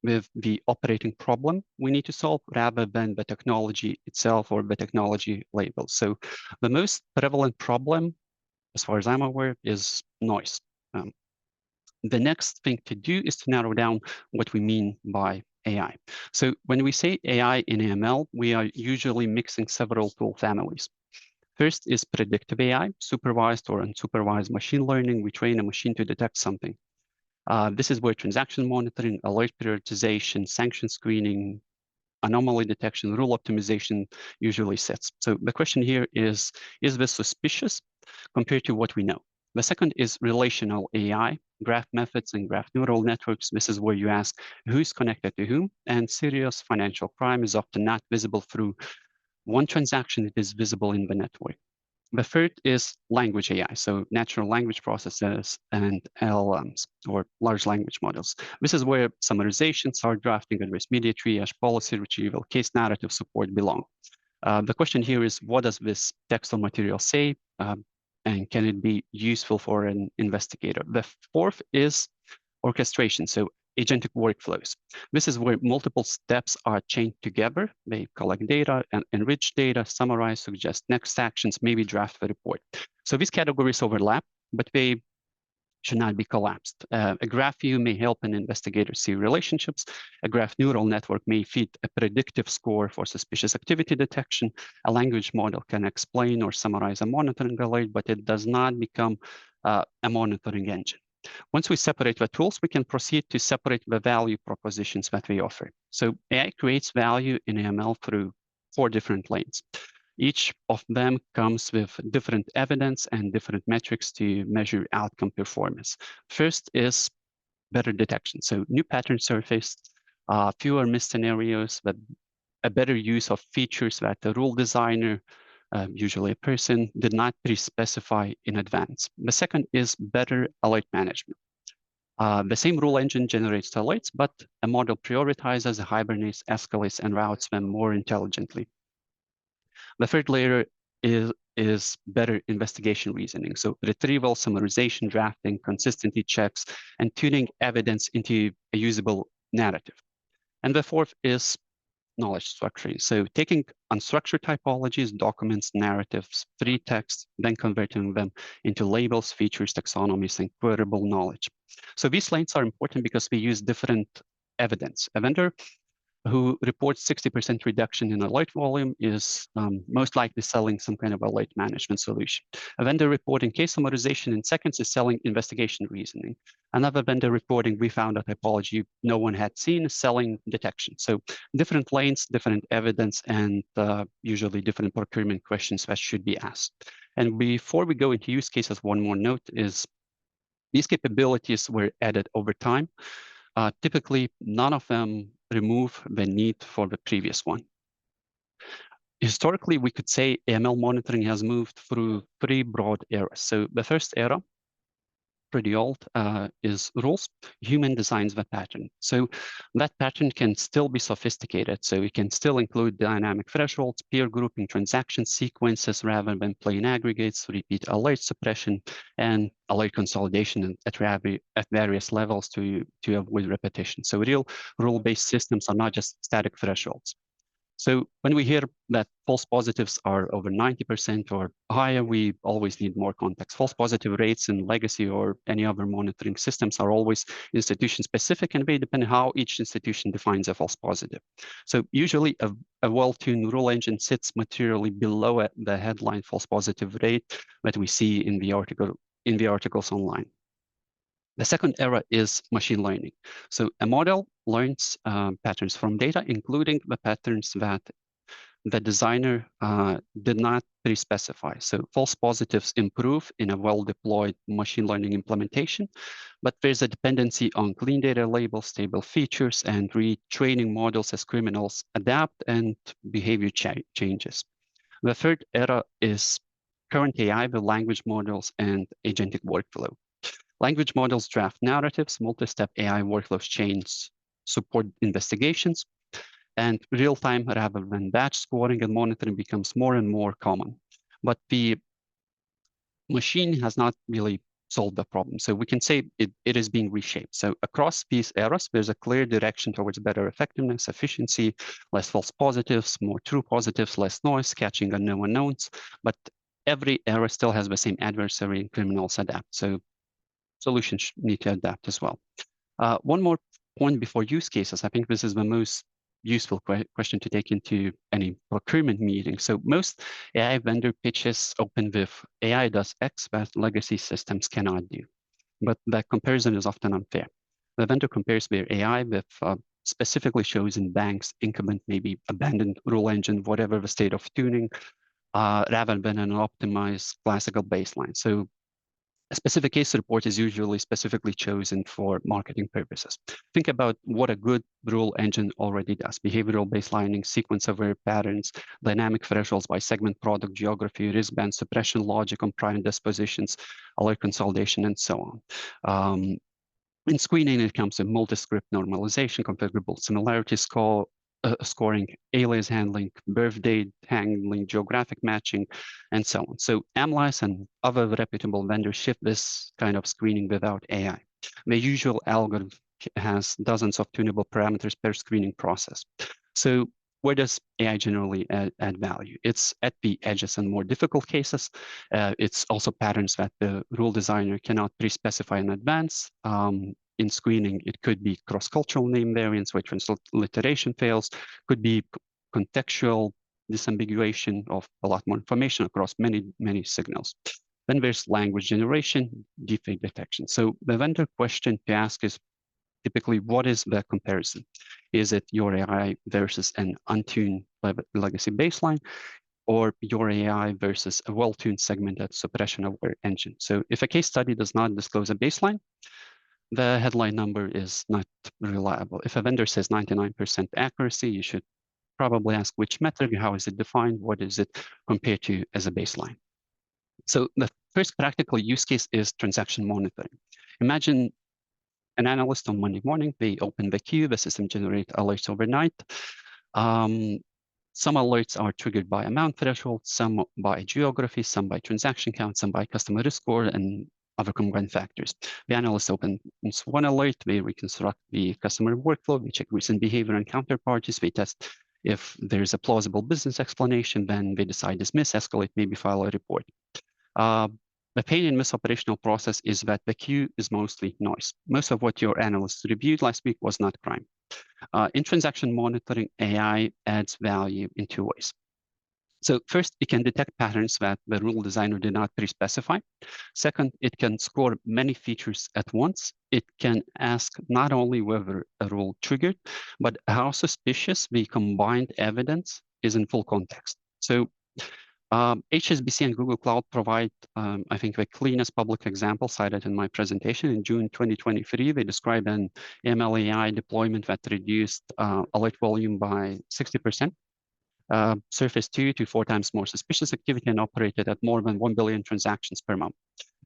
with the operating problem we need to solve rather than the technology itself or the technology label. So the most prevalent problem, as far as I'm aware, is noise. The next thing to do is to narrow down what we mean by AI. So when we say AI in AML, we are usually mixing several tool families. First is predictive AI, supervised or unsupervised machine learning. We train a machine to detect something. This is where transaction monitoring, alert prioritization, sanction screening, anomaly detection, rule optimization usually sits. So the question here is this suspicious compared to what we know? The second is relational AI, graph methods and graph neural networks. This is where you ask who's connected to whom, and serious financial crime is often not visible through one transaction, it is visible in the network. The third is language AI, so natural language processes and LLMs, or large language models. This is where summarization, start drafting, adverse media triage, policy retrieval, case narrative support belong. The question here is, what does this textual material say, and can it be useful for an investigator? The fourth is orchestration, so agentic workflows. This is where multiple steps are chained together. They collect data and enrich data, summarize, suggest next actions, maybe draft the report. So these categories overlap, but they should not be collapsed. A graph view may help an investigator see relationships. A graph neural network may feed a predictive score for suspicious activity detection. A language model can explain or summarize a monitoring alert, but it does not become a monitoring engine. Once we separate the tools, we can proceed to separate the value propositions that we offer. So AI creates value in AML through 4 different lanes. Each of them comes with different evidence and different metrics to measure outcome performance. First is better detection. So new patterns surfaced, fewer missed scenarios, but a better use of features that the rule designer, usually a person, did not pre-specify in advance. The second is better alert management. The same rule engine generates alerts, but a model prioritizes, hibernates, escalates, and routes them more intelligently. The third layer is better investigation reasoning. So retrieval, summarization, drafting, consistency checks, and tuning evidence into a usable narrative. And the fourth is knowledge structuring. So taking unstructured typologies, documents, narratives, free text, then converting them into labels, features, taxonomies, and queryable knowledge. So these lanes are important because we use different evidence. A vendor who reports 60% reduction in alert volume is most likely selling some kind of alert management solution. A vendor reporting case summarization in seconds is selling investigation reasoning. Another vendor reporting we found a typology no one had seen is selling detection. So different lanes, different evidence, and usually different procurement questions that should be asked. And before we go into use cases, one more note is these capabilities were added over time. Typically, none of them remove the need for the previous one. Historically, we could say AML monitoring has moved through 3 broad eras. So the first era, pretty old, is rules. Human designs the pattern. So that pattern can still be sophisticated. So it can still include dynamic thresholds, peer grouping, transaction sequences rather than plain aggregates, repeat alert suppression, and alert consolidation at various levels to avoid repetition. So real rule-based systems are not just static thresholds. So when we hear that false positives are over 90% or higher, we always need more context. False positive rates in legacy or any other monitoring systems are always institution specific and very dependent how each institution defines a false positive. So usually a well-tuned rule engine sits materially below the headline false positive rate that we see in the articles online. The second era is machine learning. So a model learns patterns from data, including the patterns that the designer did not pre-specify. So false positives improve in a well-deployed machine learning implementation, but there's a dependency on clean data labels, stable features, and retraining models as criminals adapt and behavior changes. The third era is current AI, the language models, and agentic workflow. Language models draft narratives, multi-step AI workflows change support investigations, and real-time rather than batch scoring and monitoring becomes more and more common. But the machine has not really solved the problem. So we can say it is being reshaped. So across these eras, there's a clear direction towards better effectiveness, efficiency, less false positives, more true positives, less noise, catching unknown unknowns. But every era still has the same adversary and criminals adapt. So solutions need to adapt as well. One more point before use cases. I think this is the most useful question to take into any procurement meeting. So most AI vendor pitches open with AI does X that legacy systems cannot do, but that comparison is often unfair. The vendor compares their AI with specifically chosen banks, incumbent, maybe abandoned rule engine, whatever the state of tuning, rather than an optimized classical baseline. So a specific case report is usually specifically chosen for marketing purposes. Think about what a good rule engine already does: behavioral baselining, sequence-aware patterns, dynamic thresholds by segment, product, geography, risk band suppression, logic on prime dispositions, alert consolidation, and so on. In screening, it comes to multi-script normalization, configurable similarity scoring, alias handling, birth date handling, geographic matching, and so on. So Amlice and other reputable vendors ship this kind of screening without AI. The usual algorithm has dozens of tunable parameters per screening process. So where does AI generally add value? It's at the edges and more difficult cases. It's also patterns that the rule designer cannot pre-specify in advance. In screening, it could be cross-cultural name variants where transliteration fails, could be contextual disambiguation of a lot more information across many signals. Then there's language generation, deepfake detection. So the vendor question to ask is typically, what is the comparison? Is it your AI versus an untuned legacy baseline, or your AI versus a well-tuned segmented suppression-aware engine? So if a case study does not disclose a baseline, the headline number is not reliable. If a vendor says 99% accuracy, you should probably ask which metric, how is it defined, what is it compared to as a baseline. So the first practical use case is transaction monitoring. Imagine an analyst on Monday morning, they open the queue, the system generates alerts overnight. Some alerts are triggered by amount threshold, some by geography, some by transaction count, some by customer risk score, and other combined factors. The analyst opens one alert, they reconstruct the customer workflow, they check recent behavior and counterparties, they test if there's a plausible business explanation, then they decide dismiss, escalate, maybe file a report. The pain in this operational process is that the queue is mostly noise. Most of what your analysts reviewed last week was not crime. In transaction monitoring, AI adds value in two ways. So first, it can detect patterns that the rule designer did not pre-specify. Second, it can score many features at once. It can ask not only whether a rule triggered, but how suspicious the combined evidence is in full context. So HSBC and Google Cloud provide, I think, the cleanest public example cited in my presentation. In June 2023, they described an ML/AI deployment that reduced alert volume by 60%. Surfaced 2 to 4 times more suspicious activity and operated at more than 1 billion transactions per month.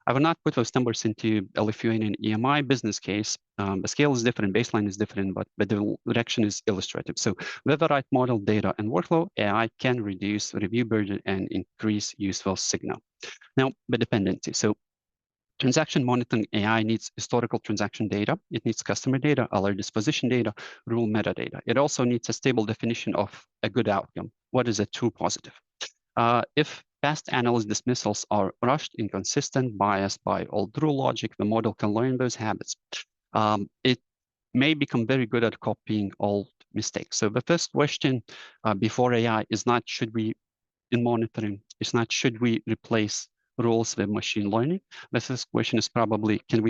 I will not put those numbers into a Lithuanian EMI business case. The scale is different, baseline is different, but the direction is illustrative. So with the right model, data, and workflow, AI can reduce review burden and increase useful signal. Now, the dependency. So Transaction monitoring AI needs historical transaction data. It needs customer data, alert disposition data, rule metadata. It also needs a stable definition of a good outcome. What is a true positive? If past analyst dismissals are rushed, inconsistent, biased by old rule logic, the model can learn those habits. It may become very good at copying old mistakes. So the first question before AI is not in monitoring, it's not should we replace rules with machine learning. The first question is probably can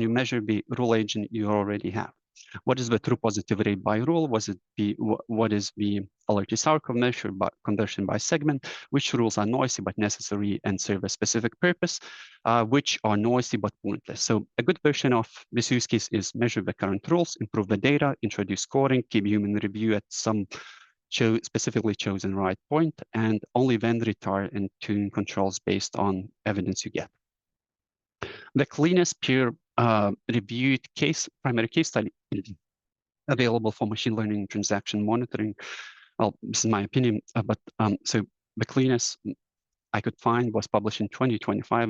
you measure the rule agent you already have? What is the true positivity by rule? What is the alert-SR conversion by segment? Which rules are noisy but necessary and serve a specific purpose? Which are noisy but pointless? So a good version of this use case is measure the current rules, improve the data, introduce scoring, keep human review at some specifically chosen right point, and only then retire and tune controls based on evidence you get. The cleanest peer reviewed primary case study available for machine learning transaction monitoring. Well, this is my opinion, but so the cleanest I could find was published in 2025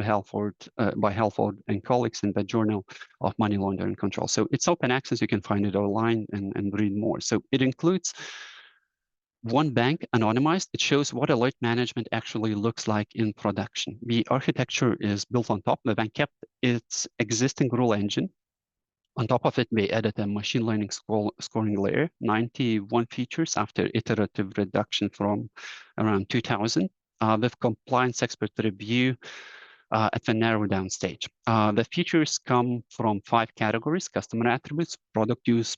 by Halford and colleagues in the Journal of Money Laundering Control. So it's open access. You can find it online and read more. So it includes one bank anonymized. It shows what alert management actually looks like in production. The architecture is built on top. The bank kept its existing rule engine. On top of it, we added a machine learning scoring layer, 91 features after iterative reduction from around 2000, with compliance expert review at the narrow down stage. The features come from 5 categories: customer attributes, product use,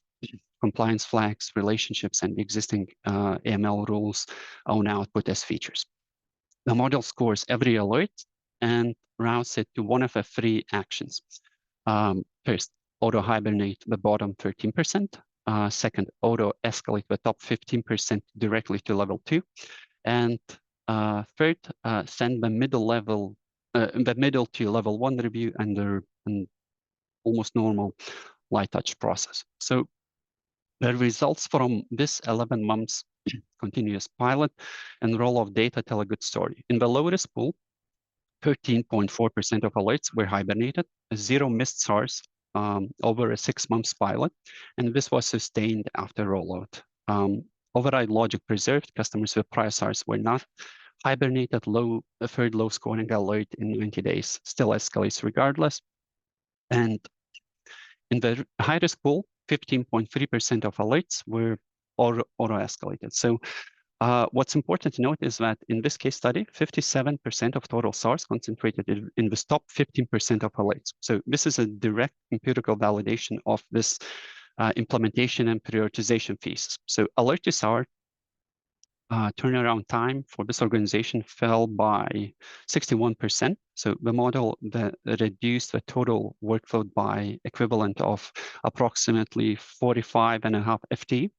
compliance flags, relationships, and existing AML rules own output as features. The model scores every alert and routes it to one of the 3 actions. First, auto hibernate the bottom 13%. Second, auto escalate the top 15% directly to level 2. And third, send the middle to level 1 review under an almost normal light touch process. So the results from this 11 months continuous pilot and roll of data tell a good story. In the lowest pool, 13.4% of alerts were hibernated, 0 missed SARs over a 6 months pilot, and this was sustained after rollout. Override logic preserved. Customers with prior SARs were not hibernated. A third low scoring alert in 90 days still escalates regardless. And in the high risk pool, 15.3% of alerts were auto-escalated. So what's important to note is that in this case study, 57% of total SARs concentrated in the top 15% of alerts. So this is a direct empirical validation of this implementation and prioritization thesis. So alert to SAR turnaround time for this organization fell by 61%. So the model that reduced the total workload by equivalent of approximately 45.5 FTE.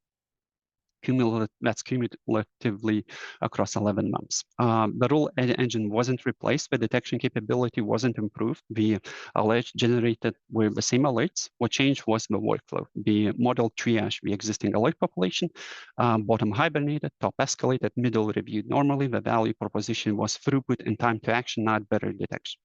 That's cumulatively across 11 months. The rule engine wasn't replaced. The detection capability wasn't improved. The alerts generated were the same alerts. What changed was the workflow. The model triaged the existing alert population, bottom hibernated, top escalated, middle reviewed normally. The value proposition was throughput and time to action, not better detection.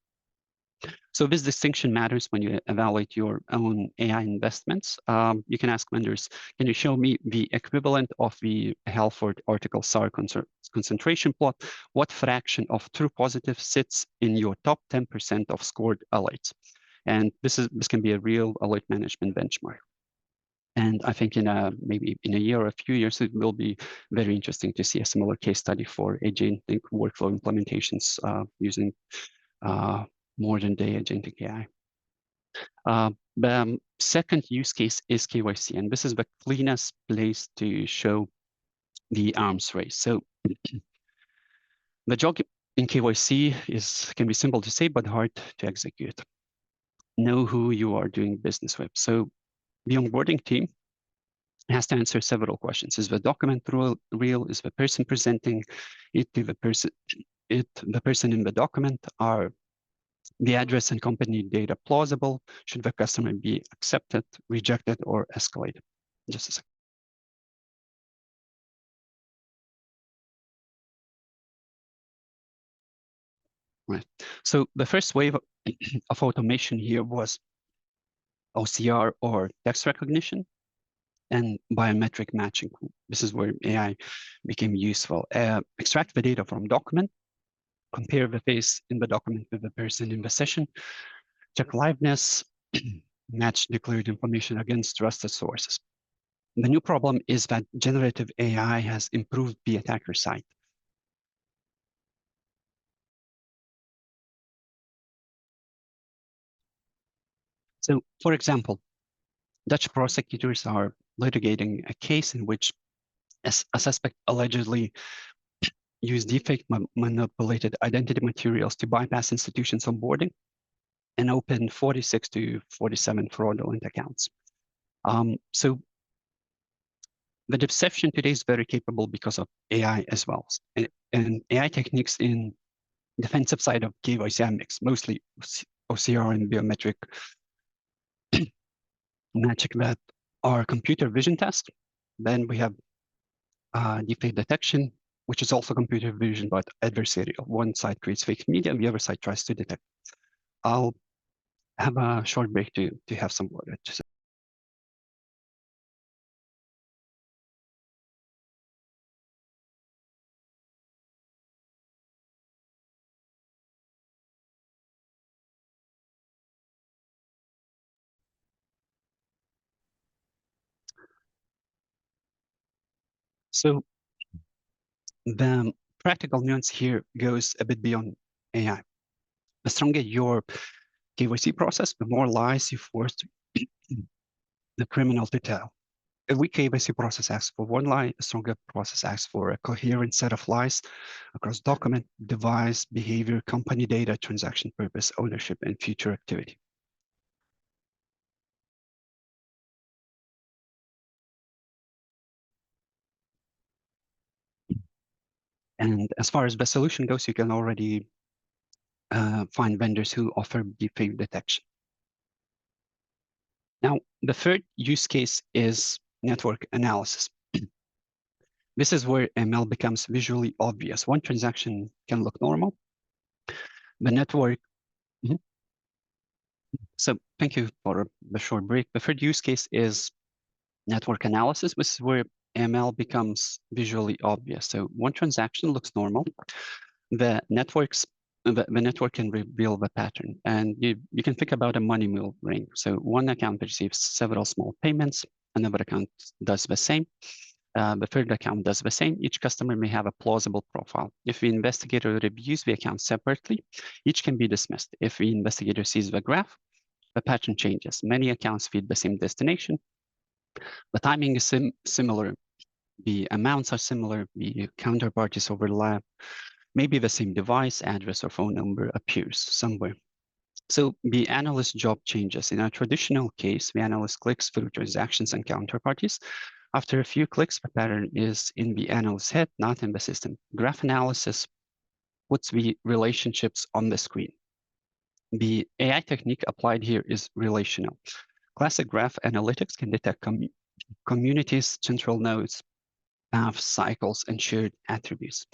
So this distinction matters when you evaluate your own AI investments. You can ask vendors, can you show me the equivalent of the Halford article SAR concentration plot? What fraction of true positive sits in your top 10% of scored alerts? And this can be a real alert management benchmark. And I think maybe in a year or a few years, it will be very interesting to see a similar case study for agentic workflow implementations using modern day agentic AI. The second use case is KYC, and this is the cleanest place to show the arms race. So the job in KYC can be simple to say, but hard to execute. Know who you are doing business with. So the onboarding team has to answer several questions. Is the document real? Is the person presenting it to the person in the document? Are the address and company data plausible? Should the customer be accepted, rejected, or escalated? Just a second. Right. So the first wave of automation here was OCR, or text recognition, and biometric matching. This is where AI became useful. Extract the data from document, compare the face in the document with the person in the session, check liveness, match declared information against trusted sources. The new problem is that generative AI has improved the attacker side. So, for example, Dutch prosecutors are litigating a case in which a suspect allegedly used deepfake manipulated identity materials to bypass institutions' onboarding and opened 46 to 47 fraudulent accounts. So the deception today is very capable because of AI as well. And AI techniques in defensive side of KYC mix, mostly OCR and biometric magic that are computer vision tests. Then we have deepfake detection, which is also computer vision, but adversarial. One side creates fake media, and the other side tries to detect. I'll have a short break to have some water. So the practical nuance here goes a bit beyond AI. The stronger your KYC process, the more lies you force the criminal to tell. A weak KYC process asks for one lie, a stronger process asks for a coherent set of lies across document, device, behavior, company data, transaction purpose, ownership, and future activity. And as far as the solution goes, you can already find vendors who offer deepfake detection. Now, the third use case is network analysis. This is where ML becomes visually obvious. One transaction can look normal. The network. So thank you for the short break. The third use case is network analysis. This is where ML becomes visually obvious. So one transaction looks normal. The network can reveal the pattern. And you can think about a money mule ring. So one account receives several small payments, another account does the same. The third account does the same. Each customer may have a plausible profile. If the investigator reviews the accounts separately, each can be dismissed. If the investigator sees the graph, the pattern changes. Many accounts feed the same destination. The timing is similar. The amounts are similar. The counterparties overlap. Maybe the same device, address, or phone number appears somewhere. So the analyst job changes. In a traditional case, the analyst clicks through transactions and counterparties. After a few clicks, the pattern is in the analyst's head, not in the system. Graph analysis puts the relationships on the screen. The AI technique applied here is relational. Classic graph analytics can detect communities, central nodes, paths, cycles, and shared attributes.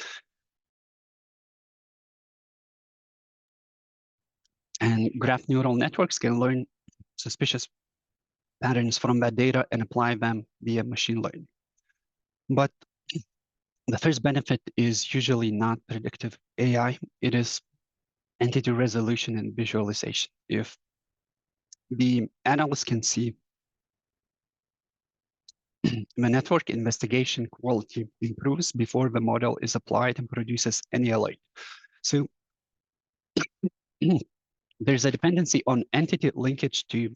And graph neural networks can learn suspicious patterns from that data and apply them via machine learning. But the first benefit is usually not predictive AI. It is entity resolution and visualization. If the analyst can see the network, investigation quality improves before the model is applied and produces any alert. So there's a dependency on entity linkage to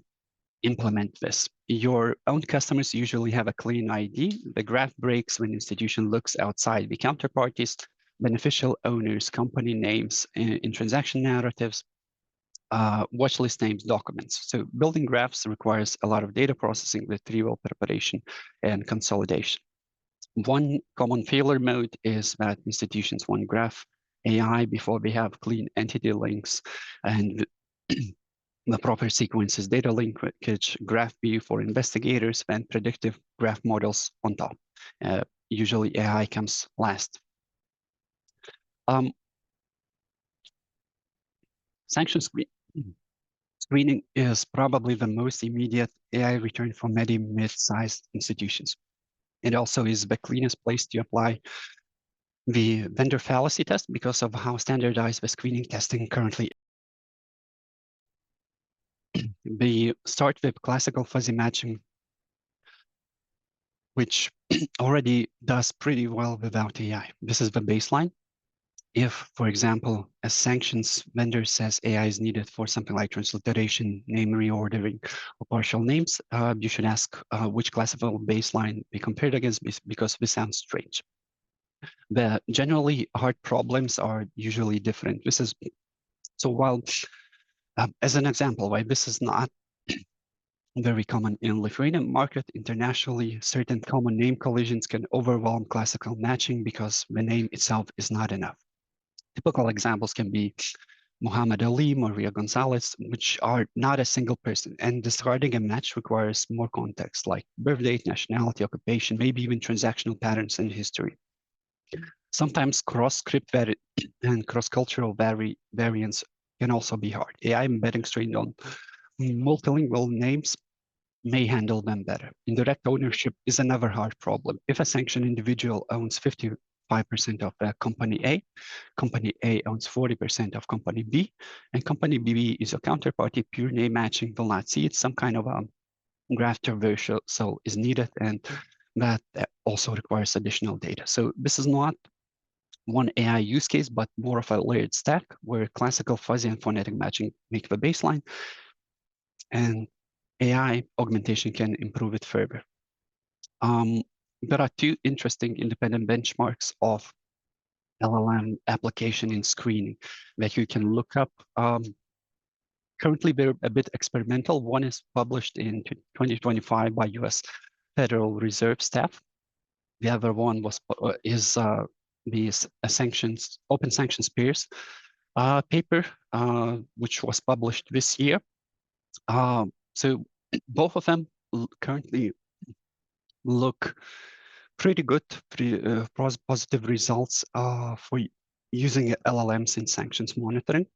implement this. Your own customers usually have a clean ID. The graph breaks when institution looks outside the counterparties, beneficial owners, company names in transaction narratives, watch list names, documents. So building graphs requires a lot of data processing, retrieval, preparation, and consolidation. One common failure mode is that institutions want graph AI before they have clean entity links and the proper sequences, data linkage, graph view for investigators, and predictive graph models on top. Usually AI comes last. Sanction screening is probably the most immediate AI return for many mid-sized institutions. It also is the cleanest place to apply the vendor fallacy test because of how standardized the screening testing currently is. We start with classical fuzzy matching, which already does pretty well without AI. This is the baseline. If, for example, a sanctions vendor says AI is needed for something like transliteration, name reordering, or partial names, you should ask which classical baseline we compared against, because this sounds strange. The generally hard problems are usually different. This is so while, as an example, why this is not very common in Lithuanian market. Internationally, certain common name collisions can overwhelm classical matching because the name itself is not enough. Typical examples can be Muhammad Ali, Maria Gonzalez, which are not a single person, and discarding a match requires more context, like birth date, nationality, occupation, maybe even transactional patterns in history. Sometimes cross-script and cross-cultural variants can also be hard. AI embedding trained on multilingual names may handle them better. Indirect ownership is another hard problem. If a sanctioned individual owns 55% of company A owns 40% of company B, and company B is a counterparty, pure name matching will not see it. Some kind of a graph traversal is needed, and that also requires additional data. So this is not one AI use case, but more of a layered stack where classical fuzzy and phonetic matching make the baseline, and AI augmentation can improve it further. There are two interesting independent benchmarks of LLM application in screening that you can look up. Currently, they're a bit experimental. One is published in 2025 by US Federal Reserve staff. The other one is the open sanctions peers paper, which was published this year. So both of them currently look pretty good, positive results for using LLMs in sanctions monitoring.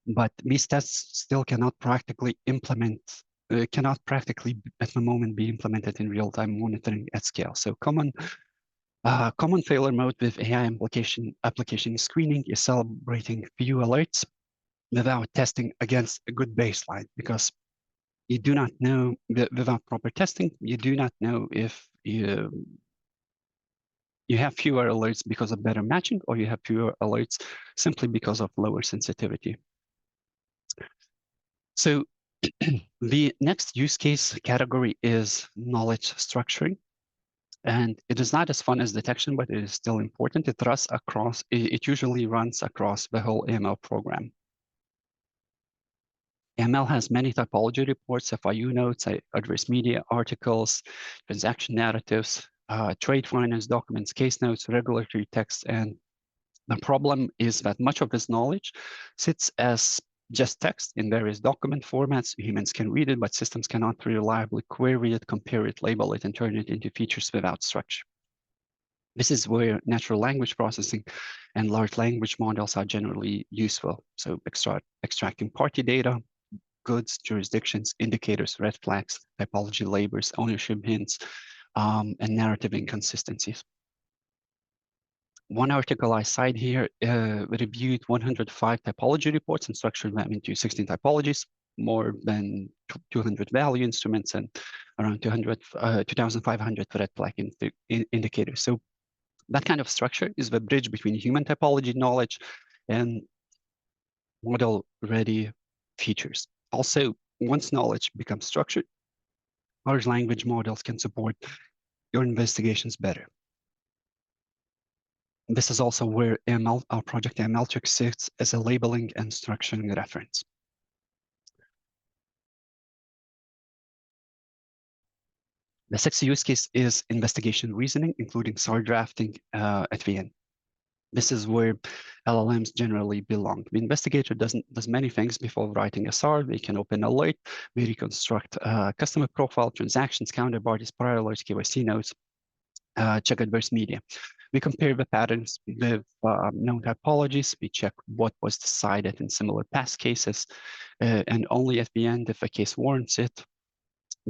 But these tests still cannot practically at the moment be implemented in real-time monitoring at scale. So common failure mode with AI application screening is celebrating few alerts without testing against a good baseline, because you do not know, without proper testing, you do not know if you have fewer alerts because of better matching, or you have fewer alerts simply because of lower sensitivity. So the next use case category is knowledge structuring. And it is not as fun as detection, but it is still important. It usually runs across the whole AML program. AML has many typology reports, FIU notes, adverse media articles, transaction narratives, trade finance documents, case notes, regulatory text. And the problem is that much of this knowledge sits as just text in various document formats. Humans can read it, but systems cannot reliably query it, compare it, label it, and turn it into features without structure. This is where natural language processing and large language models are generally useful. So extracting party data, goods, jurisdictions, indicators, red flags, typology labels, ownership hints, and narrative inconsistencies. One article I cite here reviewed 105 typology reports and structured them into 16 typologies, more than 200 value instruments, and around 2,500 red flag indicators. So that kind of structure is the bridge between human typology knowledge and model-ready features. Also, once knowledge becomes structured, large language models can support your investigations better. This is also where our project MLTrick sits as a labeling and structuring reference. The sixth use case is investigation reasoning, including SAR drafting at the end. This is where LLMs generally belong. The investigator does many things before writing a SAR. They can open alert, they reconstruct customer profile, transactions, counterparties, prior alerts, KYC notes. check adverse media. We compare the patterns with known typologies. We check what was decided in similar past cases, and only at the end, if a case warrants it,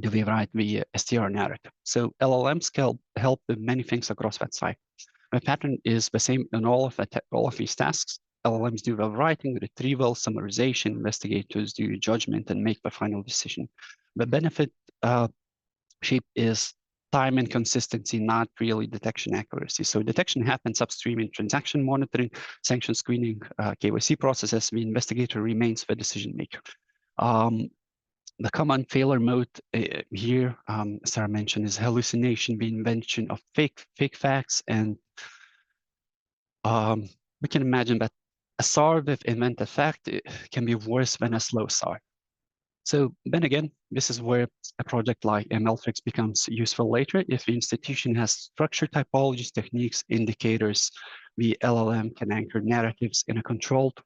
do we write the STR narrative. So LLMs can help with many things across that cycle. The pattern is the same in all of these tasks. LLMs do the writing, retrieval, summarization, investigators do judgment and make the final decision. The benefit shape is time and consistency, not really detection accuracy. So detection happens upstream in transaction monitoring, sanction screening, KYC processes. The investigator remains the decision maker. The common failure mode here, Sarah mentioned, is hallucination, the invention of fake facts, and we can imagine that a SAR with invented fact can be worse than a slow SAR. So then again, this is where a project like MLFix becomes useful later. If the institution has structured typologies, techniques, indicators, the LLM can anchor narratives in a controlled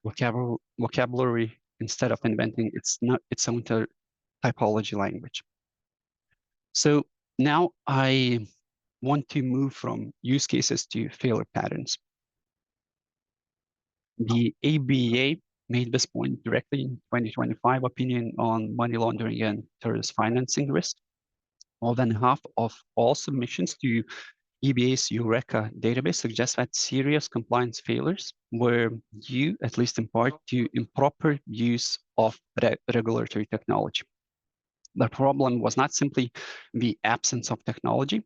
vocabulary instead of inventing its own typology language. So now I want to move from use cases to failure patterns. The ABA made this point directly in 2025 opinion on money laundering and terrorist financing risk. More than half of all submissions to EBA's Eureka database suggest that serious compliance failures were due, at least in part, to improper use of regulatory technology. The problem was not simply the absence of technology,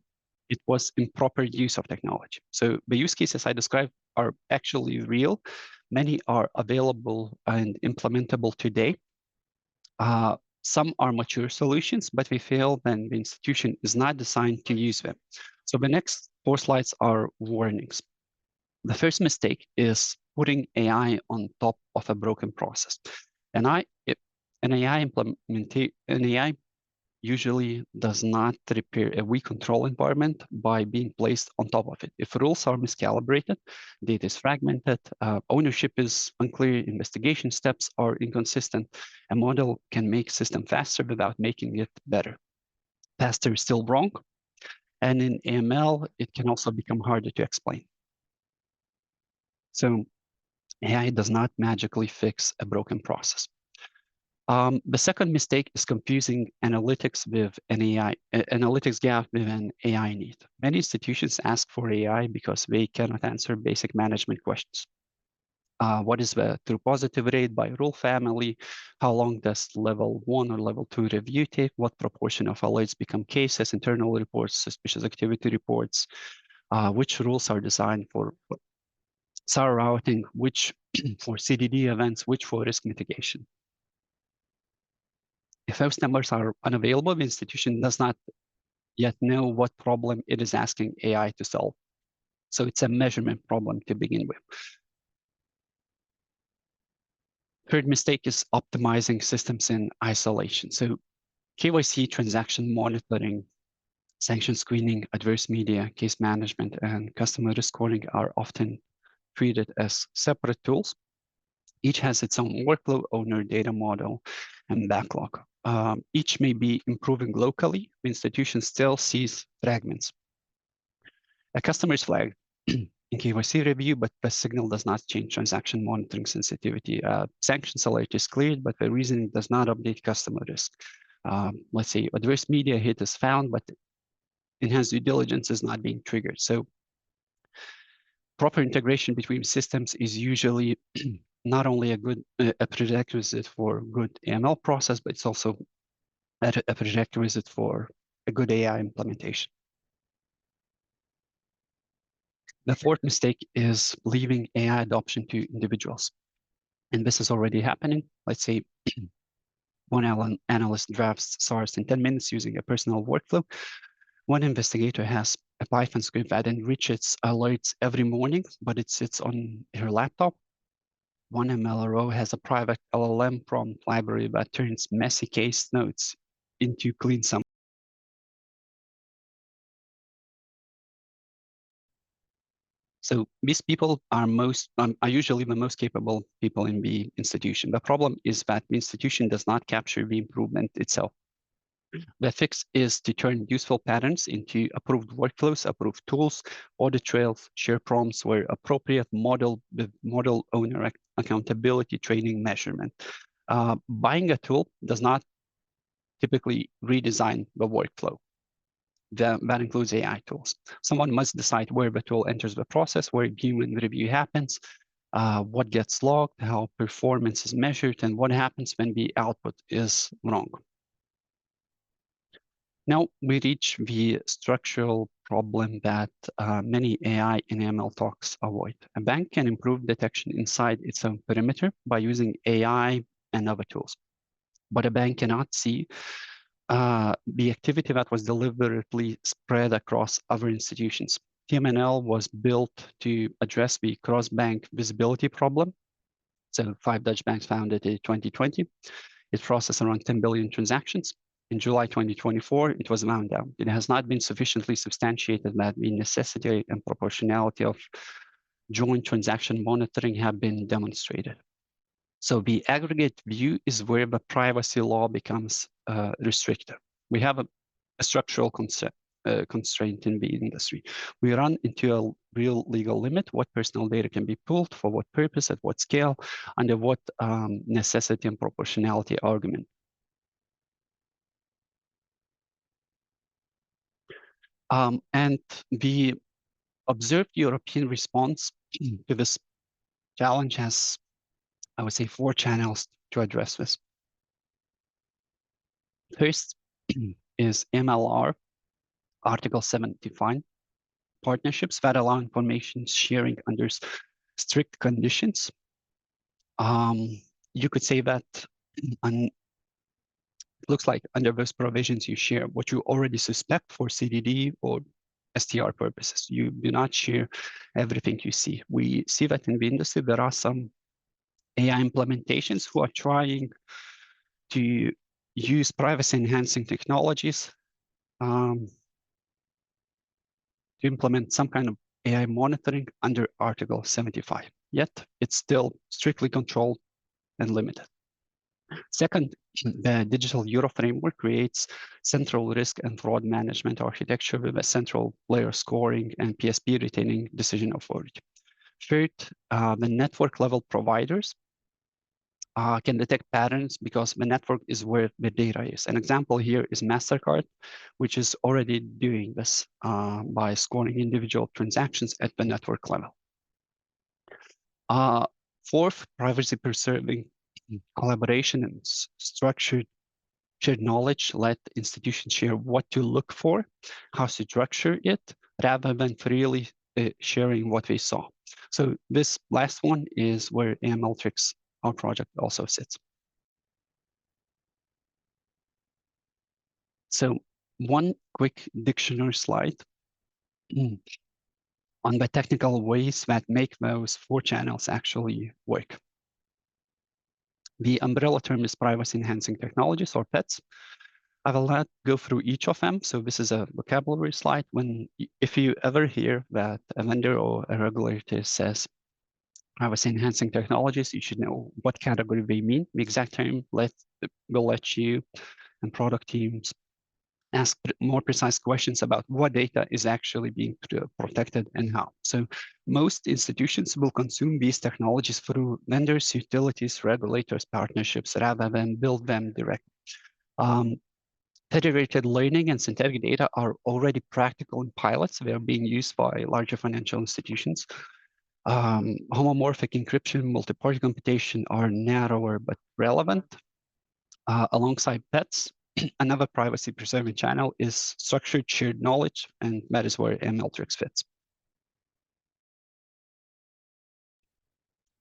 it was improper use of technology. So the use cases I described are actually real. Many are available and implementable today. Some are mature solutions, but we fail when the institution is not designed to use them. So the next 4 slides are warnings. The first mistake is putting AI on top of a broken process. An AI usually does not repair a weak control environment by being placed on top of it. If rules are miscalibrated, data is fragmented, ownership is unclear, investigation steps are inconsistent, a model can make system faster without making it better. Faster is still wrong, and in AML, it can also become harder to explain. So AI does not magically fix a broken process. The second mistake is confusing analytics with an analytics gap with an AI need. Many institutions ask for AI because they cannot answer basic management questions. What is the true positive rate by rule family? How long does level 1 or level 2 review take? What proportion of alerts become cases, internal reports, suspicious activity reports? Which rules are designed for SAR routing, which for CDD events, which for risk mitigation? If those numbers are unavailable, the institution does not yet know what problem it is asking AI to solve. So it's a measurement problem to begin with. Third mistake is optimizing systems in isolation. So KYC, transaction monitoring, sanction screening, adverse media, case management, and customer risk scoring are often treated as separate tools. Each has its own workflow, owner, data model, and backlog. Each may be improving locally. The institution still sees fragments. A customer is flagged in KYC review, but the signal does not change transaction monitoring sensitivity. Sanctions alert is cleared, but the reasoning does not update customer risk. Let's say adverse media hit is found, but enhanced due diligence is not being triggered. So proper integration between systems is usually not only a prerequisite for good AML process, but it's also a prerequisite for a good AI implementation. The fourth mistake is leaving AI adoption to individuals. And this is already happening. Let's say one analyst drafts SARs in 10 minutes using a personal workflow. One investigator has a Python script that enriches alerts every morning, but it sits on her laptop. One MLRO has a private LLM prompt library that turns messy case notes into clean summaries. So these people are usually the most capable people in the institution. The problem is that the institution does not capture the improvement itself. The fix is to turn useful patterns into approved workflows, approved tools, audit trails, share prompts where appropriate, model with model owner accountability, training, measurement. Buying a tool does not typically redesign the workflow. That includes AI tools. Someone must decide where the tool enters the process, where human review happens, what gets logged, how performance is measured, and what happens when the output is wrong. Now we reach the structural problem that many AI and ML talks avoid. A bank can improve detection inside its own perimeter by using AI and other tools. But a bank cannot see the activity that was deliberately spread across other institutions. TMNL was built to address the cross-bank visibility problem. So 5 Dutch banks founded in 2020. It processed around 10 billion transactions. In July 2024, it was wound down. It has not been sufficiently substantiated that the necessity and proportionality of joint transaction monitoring have been demonstrated. So the aggregate view is where the privacy law becomes restrictive. We have a structural constraint in the industry. We run into a real legal limit: what personal data can be pulled, for what purpose, at what scale, under what necessity and proportionality argument. And the observed European response to this challenge has, I would say, 4 channels to address this. First is MLR, Article 7 defined partnerships that allow information sharing under strict conditions. You could say that it looks like under those provisions you share what you already suspect for CDD or STR purposes. You do not share everything you see. We see that in the industry there are some AI implementations who are trying to use privacy-enhancing technologies to implement some kind of AI monitoring under Article 75. Yet it's still strictly controlled and limited. Second, the Digital Euro framework creates central risk and fraud management architecture with a central layer scoring and PSP retaining decision authority. Third, the network level providers can detect patterns because the network is where the data is. An example here is MasterCard, which is already doing this by scoring individual transactions at the network level. Fourth, privacy-preserving collaboration and structured shared knowledge let institutions share what to look for, how to structure it, rather than freely sharing what they saw. So this last one is where AMLtrix, our project, also sits. So one quick dictionary slide on the technical ways that make those 4 channels actually work. The umbrella term is privacy-enhancing technologies, or PETs. I will not go through each of them. So this is a vocabulary slide. If you ever hear that a vendor or a regulator says privacy-enhancing technologies, you should know what category they mean. The exact term will let you and product teams ask more precise questions about what data is actually being protected and how. So most institutions will consume these technologies through vendors, utilities, regulators, partnerships, rather than build them directly. Federated learning and synthetic data are already practical in pilots. They are being used by larger financial institutions. Homomorphic encryption, multi-party computation are narrower but relevant. Alongside PETs, another privacy-preserving channel is structured shared knowledge, and that is where AMLtrix fits.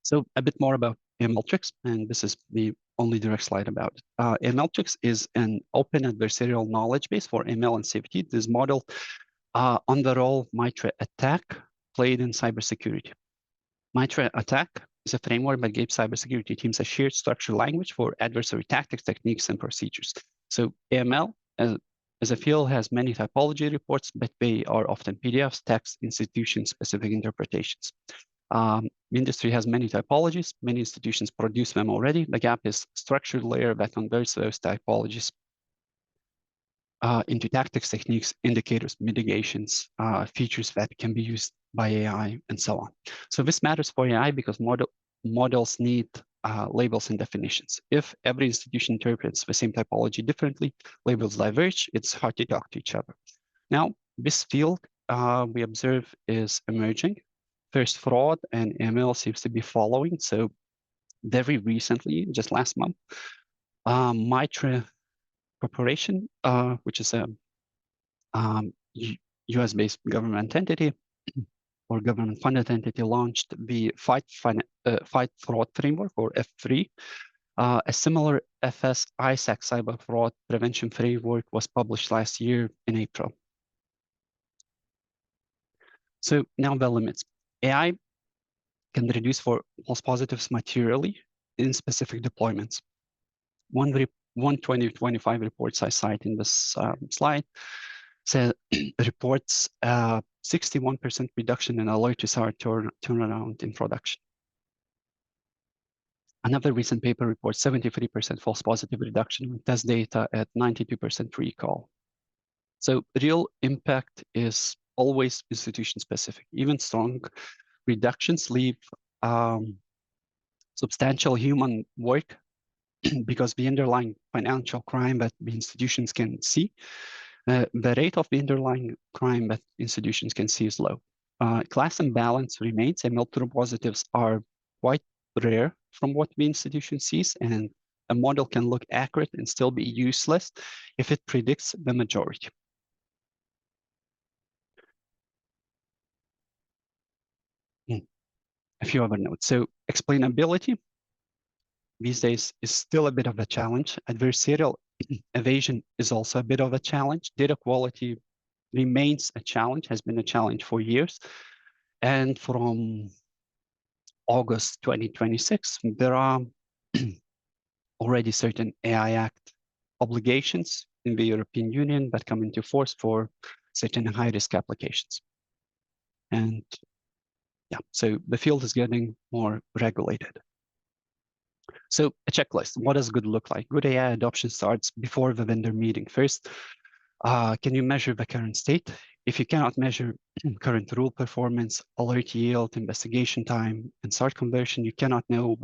So a bit more about AMLtrix, and this is the only direct slide about it. AMLtrix is an open adversarial knowledge base for ML and safety. This model on the role MITRE ATT&CK played in cybersecurity. MITRE ATT&CK is a framework that gives cybersecurity teams a shared structured language for adversary tactics, techniques, and procedures. So AML as a field has many typology reports, but they are often PDFs, text, institution-specific interpretations. The industry has many typologies. Many institutions produce them already. The gap is structured layer that converts those typologies into tactics, techniques, indicators, mitigations, features that can be used by AI, and so on. So this matters for AI because models need labels and definitions. If every institution interprets the same typology differently, labels diverge, it's hard to talk to each other. Now, this field we observe is emerging. First, fraud and ML seems to be following. So very recently, just last month, Mitra Corporation, which is a US-based government entity or government-funded entity, launched the Fight Fraud Framework, or F3. A similar FS ISAC cyber fraud prevention framework was published last year in April. So now the limits. AI can reduce false positives materially in specific deployments. One 2025 reports I cite in this slide reports 61% reduction in alert to SAR turnaround in production. Another recent paper reports 73% false positive reduction in test data at 92% recall. So real impact is always institution specific. Even strong reductions leave substantial human work because the underlying financial crime that the institutions can see, the rate of the underlying crime that institutions can see is low. Class imbalance remains, and ML positives are quite rare from what the institution sees, and a model can look accurate and still be useless if it predicts the majority. A few other notes. So explainability these days is still a bit of a challenge. Adversarial evasion is also a bit of a challenge. Data quality remains a challenge, has been a challenge for years. And from August 2026, there are already certain AI Act obligations in the European Union that come into force for certain high-risk applications. And yeah, so the field is getting more regulated. So a checklist, what does good look like? Good AI adoption starts before the vendor meeting. First, can you measure the current state? If you cannot measure current rule performance, alert yield, investigation time, and start conversion, you cannot know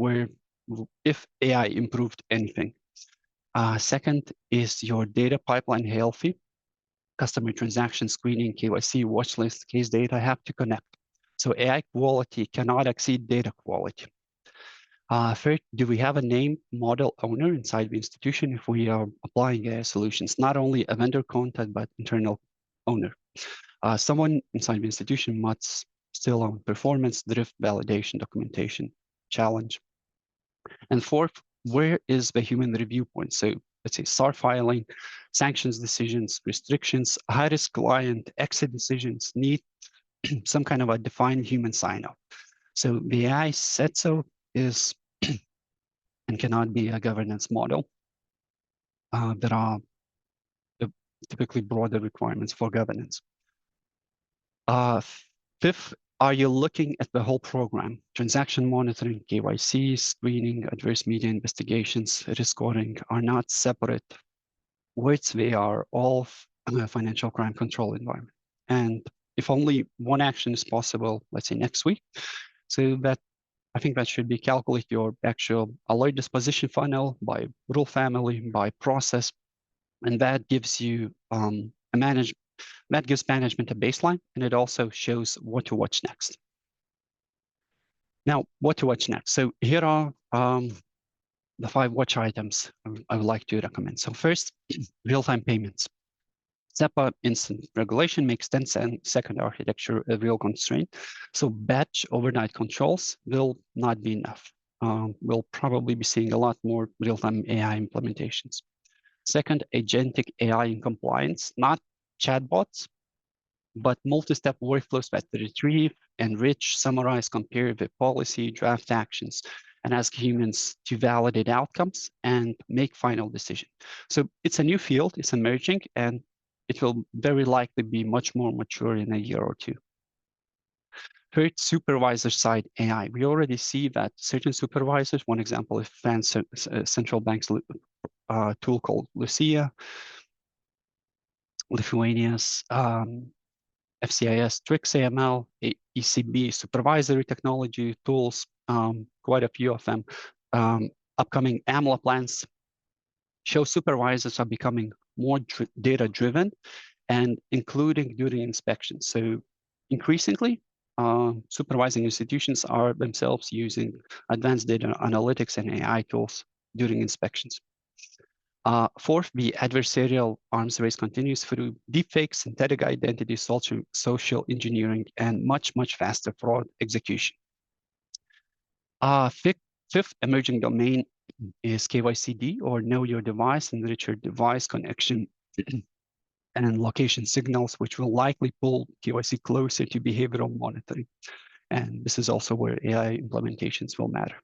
if AI improved anything. Second, is your data pipeline healthy? Customer transaction screening, KYC, watch list, case data have to connect. So AI quality cannot exceed data quality. Third, do we have a named model owner inside the institution if we are applying AI solutions? Not only a vendor contact, but internal owner. Someone inside the institution must still own performance, drift, validation, documentation, challenge. And fourth, where is the human review point? So let's say SAR filing, sanctions decisions, restrictions, high-risk client, exit decisions need some kind of a defined human sign-off. So the AI said so is and cannot be a governance model. There are typically broader requirements for governance. Fifth, are you looking at the whole program? Transaction monitoring, KYC, screening, adverse media investigations, risk scoring are not separate words. They are all financial crime control environment. And if only one action is possible, let's say next week, so that I think that should be calculate your actual alert disposition funnel by rule family, by process, and that gives you gives management a baseline, and it also shows what to watch next. Now, what to watch next? So here are the 5 watch items I would like to recommend. So first, real-time payments. SEPA instant regulation makes 10-second architecture a real constraint. So batch overnight controls will not be enough. We'll probably be seeing a lot more real-time AI implementations. Second, agentic AI in compliance, not chatbots, but multi-step workflows that retrieve, enrich, summarize, compare the policy, draft actions, and ask humans to validate outcomes and make final decision. So it's a new field, it's emerging, and it will very likely be much more mature in a year or two. Third, supervisor side AI. We already see that certain supervisors, one example is France Central Bank's tool called Lucia, Lithuania's FCIS Tricks AML, ECB supervisory technology tools, quite a few of them. Upcoming AMLA plans show supervisors are becoming more data-driven and including during inspections. So increasingly, supervising institutions are themselves using advanced data analytics and AI tools during inspections. Fourth, the adversarial arms race continues through deepfakes, synthetic identity, social engineering, and much faster fraud execution. Fifth emerging domain is KYCD, or Know Your Device, enrich your device connection and location signals, which will likely pull KYC closer to behavioral monitoring. And this is also where AI implementations will matter.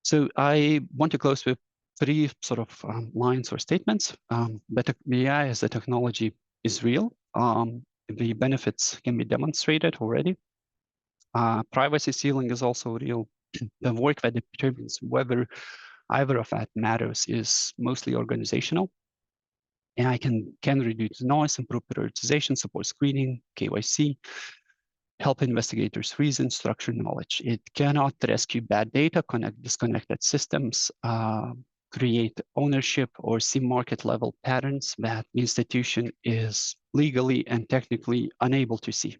So I want to close with three sort of lines or statements. But AI as a technology is real. The benefits can be demonstrated already. Privacy ceiling is also real. The work that determines whether either of that matters is mostly organizational. AI can reduce noise, improve prioritization, support screening, KYC, help investigators reason, structure knowledge. It cannot rescue bad data, connect disconnected systems, create ownership, or see market level patterns that the institution is legally and technically unable to see.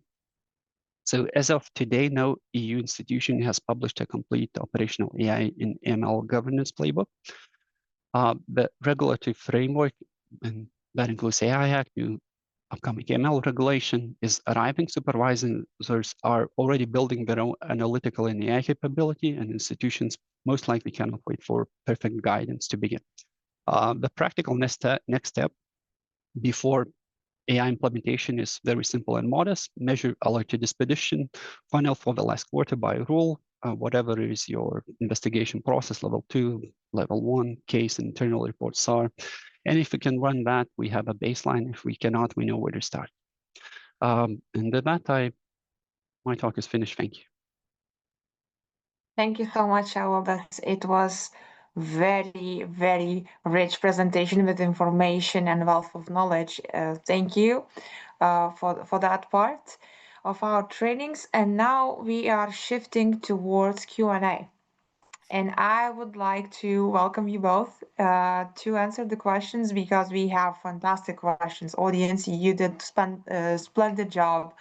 So as of today, no EU institution has published a complete operational AI in ML governance playbook. The regulatory framework, and that includes AI Act, new upcoming ML regulation, is arriving. Supervisors are already building their own analytical and AI capability, and institutions most likely cannot wait for perfect guidance to begin. The practical next step before AI implementation is very simple and modest. Measure alerted expedition funnel for the last quarter by rule, whatever is your investigation process, level 2, level 1, case, internal reports are. And if we can run that, we have a baseline. If we cannot, we know where to start. And with that, my talk is finished. Thank you. Thank you so much, Evaldas. It was very rich presentation with information and wealth of knowledge. Thank you for that part of our trainings. And now we are shifting towards Q&A. And I would like to welcome you both to answer the questions, because we have fantastic questions. Audience, you did a splendid job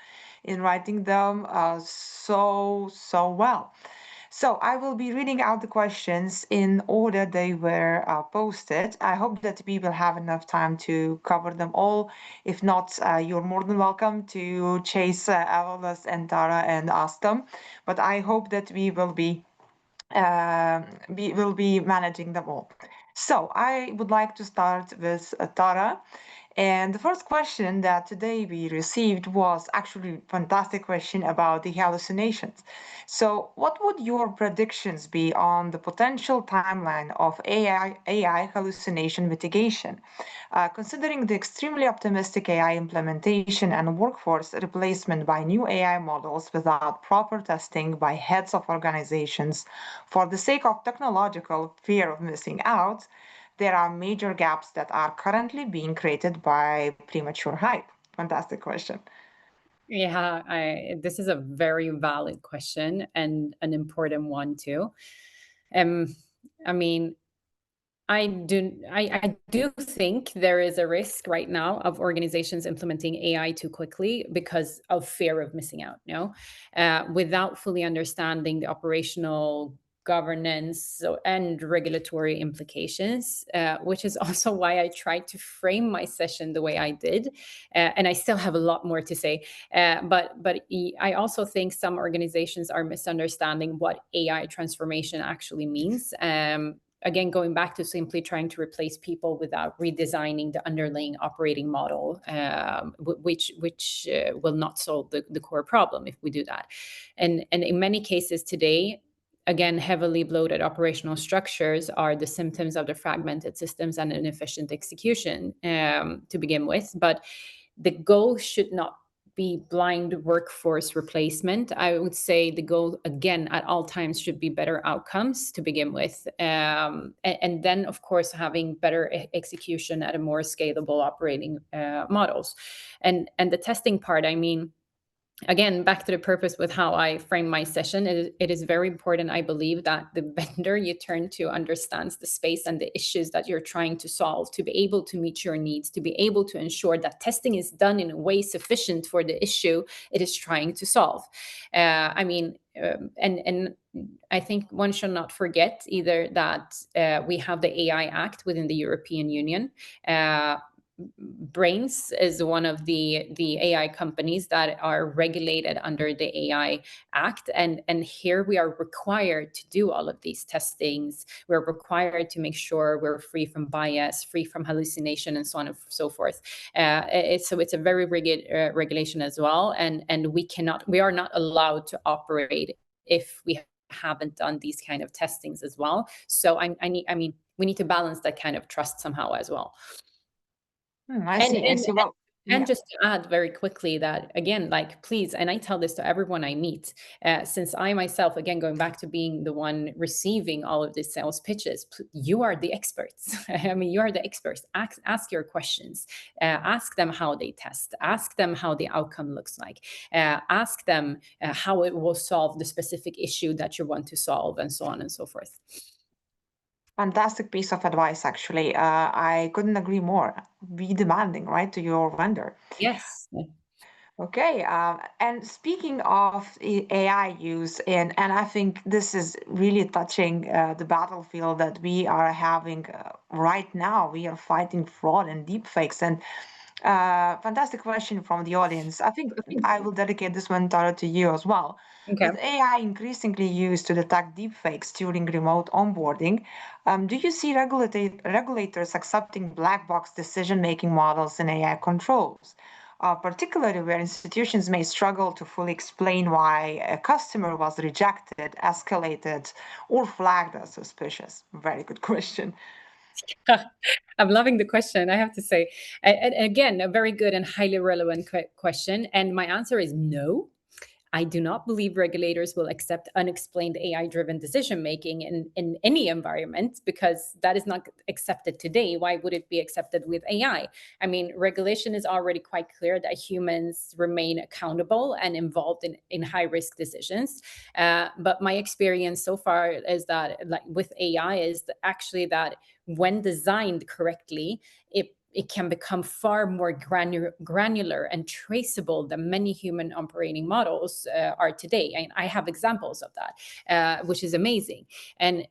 in writing them so well. So I will be reading out the questions in order they were posted. I hope that we will have enough time to cover them all. If not, you're more than welcome to chase Evaldas and Tara and ask them. But I hope that we will be managing them all. So I would like to start with Tara. And the first question that today we received was actually a fantastic question about the hallucinations. So what would your predictions be on the potential timeline of AI hallucination mitigation? Considering the extremely optimistic AI implementation and workforce replacement by new AI models without proper testing by heads of organizations for the sake of technological fear of missing out, there are major gaps that are currently being created by premature hype. Fantastic question. Yeah, this is a very valid question and an important one too. I mean, I do think there is a risk right now of organizations implementing AI too quickly because of fear of missing out, without fully understanding the operational governance and regulatory implications, which is also why I tried to frame my session the way I did. And I still have a lot more to say. But I also think some organizations are misunderstanding what AI transformation actually means. Again, going back to simply trying to replace people without redesigning the underlying operating model, which will not solve the core problem if we do that. And in many cases today, again, heavily bloated operational structures are the symptoms of the fragmented systems and inefficient execution to begin with. But the goal should not be blind workforce replacement. I would say the goal, again, at all times should be better outcomes to begin with. And then, of course, having better execution at a more scalable operating models. And the testing part, I mean, again, back to the purpose with how I frame my session, it is very important, I believe, that the vendor you turn to understands the space and the issues that you're trying to solve to be able to meet your needs, to be able to ensure that testing is done in a way sufficient for the issue it is trying to solve. I mean, and I think one should not forget either that we have the AI Act within the European Union. Brains is one of the AI companies that are regulated under the AI Act, and here we are required to do all of these testings. We're required to make sure we're free from bias, free from hallucination, and so on and so forth. So it's a very rigid regulation as well, and we are not allowed to operate if we haven't done these kind of testings as well. So we need to balance that kind of trust somehow as well. I see. Well, and just to add very quickly that, again, like, please, and I tell this to everyone I meet, since I myself, again, going back to being the one receiving all of these sales pitches, you are the experts. I mean, you are the experts. Ask your questions. Ask them how they test. Ask them how the outcome looks like. Ask them how it will solve the specific issue that you want to solve, and so on and so forth. Fantastic piece of advice, actually. I couldn't agree more. Be demanding, right, to your vendor. Yes. Okay, and speaking of AI use, and I think this is really touching the battlefield that we are having right now. We are fighting fraud and deepfakes, and fantastic question from the audience. I think I will dedicate this one, Tara, to you as well. Okay. With AI increasingly used to detect deepfakes during remote onboarding, do you see regulators accepting black box decision-making models in AI controls? Particularly where institutions may struggle to fully explain why a customer was rejected, escalated, or flagged as suspicious? Very good question. I'm loving the question, I have to say. And again, a very good and highly relevant question. And my answer is no. I do not believe regulators will accept unexplained AI-driven decision-making in any environment, because that is not accepted today. Why would it be accepted with AI? I mean, regulation is already quite clear that humans remain accountable and involved in high-risk decisions. But my experience so far is that, like, with AI, is actually that when designed correctly, it can become far more granular and traceable than many human operating models are today. And I have examples of that, which is amazing. And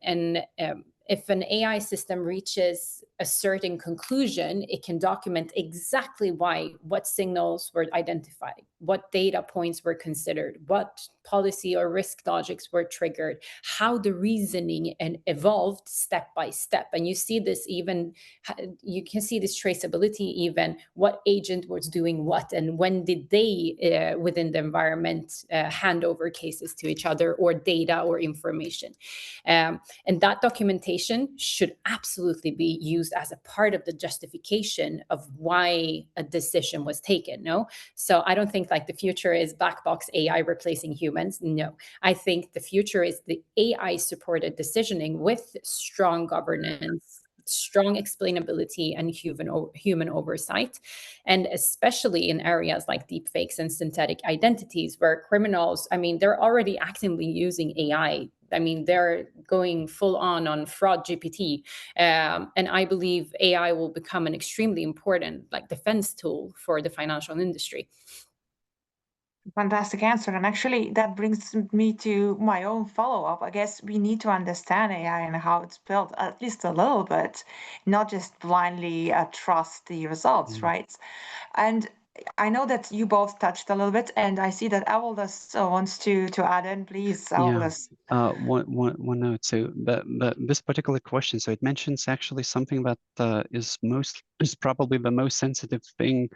if an AI system reaches a certain conclusion, it can document exactly why, what signals were identified, what data points were considered, what policy or risk logics were triggered, how the reasoning and evolved step by step. And you see this even, you can see this traceability, even what agent was doing what, and when did they, within the environment, hand over cases to each other, or data or information. And that documentation should absolutely be used as a part of the justification of why a decision was taken. No, so I don't think like the future is black box AI replacing humans. No, I think the future is the AI supported decisioning with strong governance, strong explainability, and human oversight. And especially in areas like deepfakes and synthetic identities, where criminals, I mean, they're already actively using AI. I mean, they're going full on fraud GPT. And I believe AI will become an extremely important like defense tool for the financial industry. Fantastic answer. And actually, that brings me to my own follow-up. I guess we need to understand AI and how it's built, at least a little bit, not just blindly trust the results, right? And I know that you both touched a little bit, and I see that Avaldas wants to add in. Please, Avaldas. One note. So, but this particular question, so it mentions actually something that is probably the most sensitive thing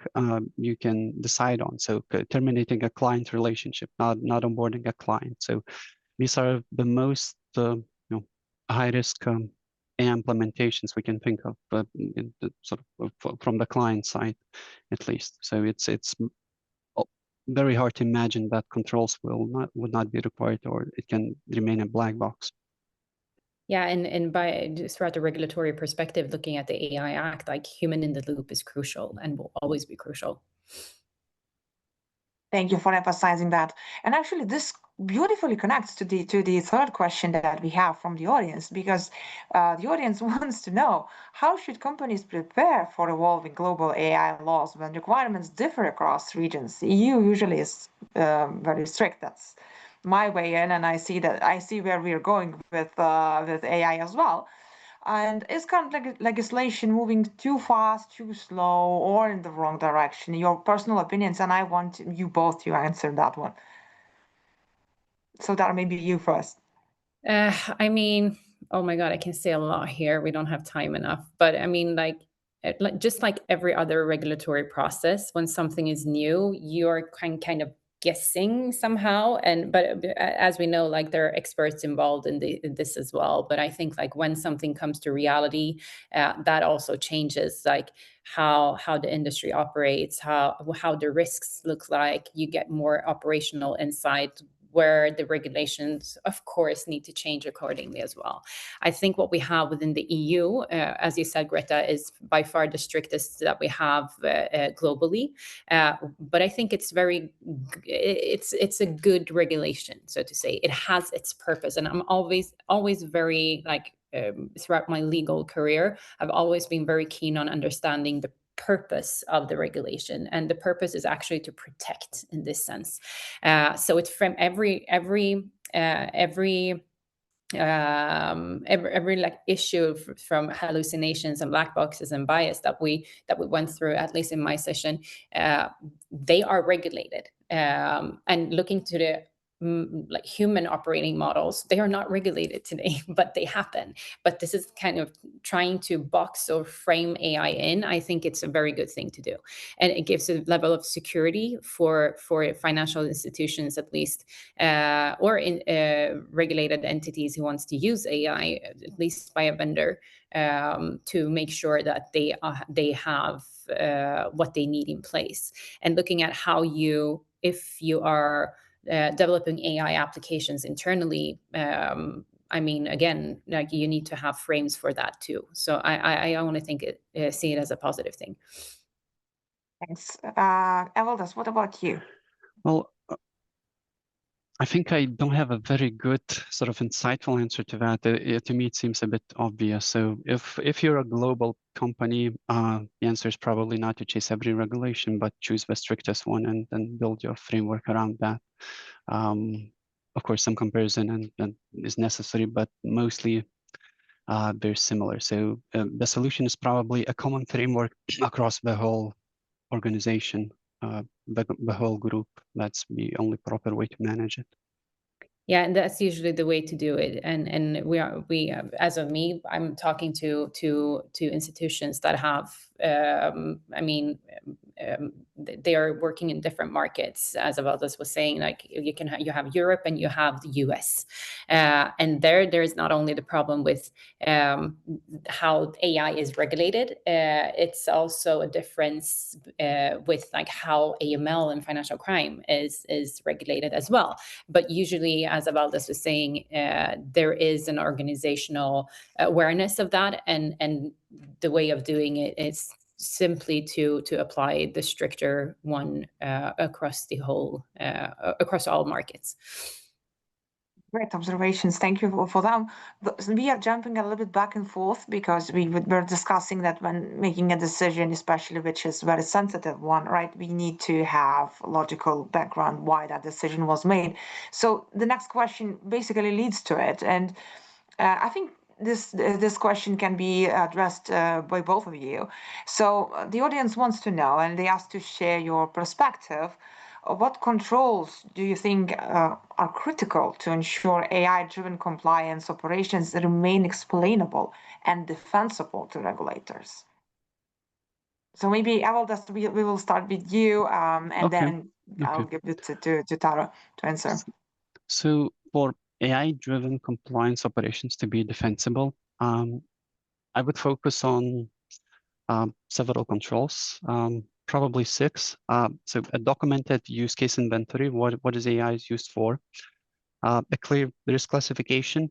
you can decide on. So, terminating a client relationship, not onboarding a client. So, these are the most high risk implementations we can think of, but sort of from the client side, at least. So it's very hard to imagine that controls would not be required, or it can remain a black box. Yeah, and by just throughout the regulatory perspective, looking at the AI Act, like human in the loop is crucial and will always be crucial. Thank you for emphasizing that. And actually, this beautifully connects to the third question that we have from the audience, because the audience wants to know, how should companies prepare for evolving global AI laws when requirements differ across regions? The EU usually is very strict. That's my way in, and I see where we are going with AI as well. And is current legislation moving too fast, too slow, or in the wrong direction? Your personal opinions, and I want you both to answer that one. So that maybe you first. I mean, oh my God, I can say a lot here. We don't have time enough. But I mean, like just like every other regulatory process, when something is new, you're kind of guessing somehow. But as we know, like there are experts involved in this as well. But I think like when something comes to reality, that also changes like how the industry operates, how the risks look like. You get more operational insight, where the regulations, of course, need to change accordingly as well. I think what we have within the EU, as you said, Greta, is by far the strictest that we have globally. But I think it's it's a good regulation, so to say. It has its purpose, and I'm always very like throughout my legal career, I've always been very keen on understanding the purpose of the regulation, and the purpose is actually to protect in this sense. So it's from every like issue from hallucinations and black boxes and bias that we went through, at least in my session, they are regulated. And looking to the like human operating models, they are not regulated today, but they happen. But this is kind of trying to box or frame AI in. I think it's a very good thing to do, and it gives a level of security for financial institutions, at least, or in regulated entities who wants to use AI, at least by a vendor, to make sure that they have what they need in place. And looking at how if you are developing AI applications internally, I mean, again, like you need to have frames for that too. So I want to see it as a positive thing. Thanks. Evaldas, what about you? Well, I think I don't have a very good sort of insightful answer to that. To me, it seems a bit obvious. So if you're a global company, the answer is probably not to chase every regulation, but choose the strictest one and then build your framework around that. Of course, some comparison and is necessary, but mostly they're similar. So the solution is probably a common framework across the whole organization, the whole group. That's the only proper way to manage it. Yeah, and that's usually the way to do it. And we as of me, I'm talking to institutions that have, I mean, they are working in different markets. As Avaldas was saying, like you have Europe and you have the US, and there is not only the problem with how AI is regulated, it's also a difference with like how AML and financial crime is regulated as well. But usually, as Avaldas was saying, there is an organizational awareness of that, and the way of doing it is simply to apply the stricter one across the whole across all markets. Great observations. Thank you for them. We are jumping a little bit back and forth because were discussing that when making a decision, especially which is a very sensitive one, right? We need to have logical background why that decision was made. So the next question basically leads to it, and I think this question can be addressed by both of you. So the audience wants to know, and they ask to share your perspective. What controls do you think are critical to ensure AI-driven compliance operations remain explainable and defensible to regulators? So maybe Evaldas, we will start with you, and Okay. then I'll give it to Tara to answer. So for AI-driven compliance operations to be defensible, I would focus on several controls. probably 6. So a documented use case inventory, what is AI is used for, a clear risk classification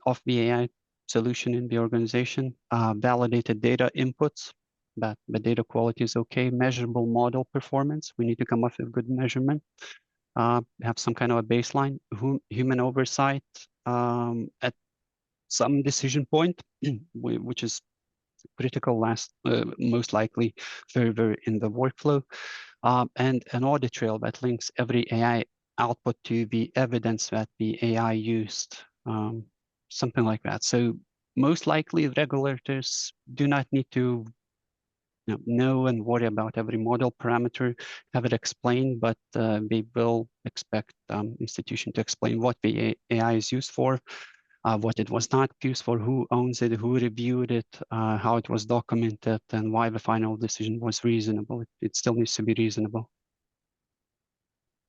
of the AI solution in the organization, validated data inputs, that the data quality is okay, measurable model performance, we need to come up with good measurement, have some kind of a baseline, human oversight at some decision point, which is critical most likely further in the workflow, and an audit trail that links every AI output to the evidence that the AI used, something like that. So most likely regulators do not need to know and worry about every model parameter, have it explained, but they will expect institution to explain what the AI is used for, what it was not used for, who owns it, who reviewed it, how it was documented, and why the final decision was reasonable. It still needs to be reasonable.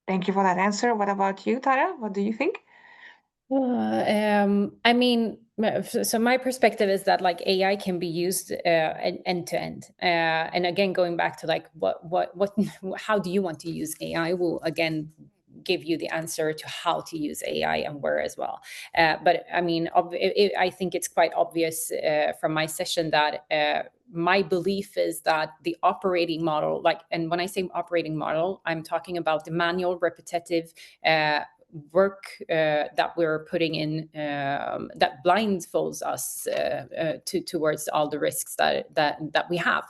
Thank you for that answer. What about you, Tara? What do you think? I mean, so my perspective is that like AI can be used end to end. And again, going back to like how do you want to use AI? Will again give you the answer to how to use AI and where as well. But I mean, I think it's quite obvious from my session that my belief is that the operating model, and when I say operating model, I'm talking about the manual, repetitive work that we're putting in that blindfolds us towards all the risks that we have.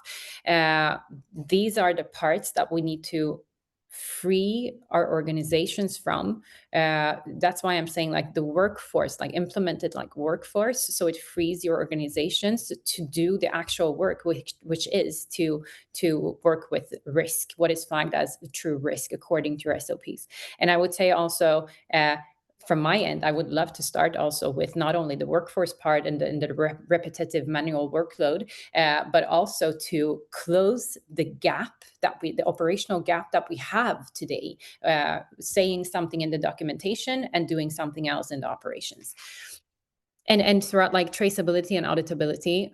These are the parts that we need to free our organizations from. That's why I'm saying like the workforce, like implemented like workforce, so it frees your organizations to do the actual work, which is to work with risk, what is flagged as a true risk according to your SOPs. And I would say also from my end, I would love to start also with not only the workforce part and the repetitive manual workload, but also to close the gap the operational gap that we have today, saying something in the documentation and doing something else in the operations. And throughout like traceability and auditability,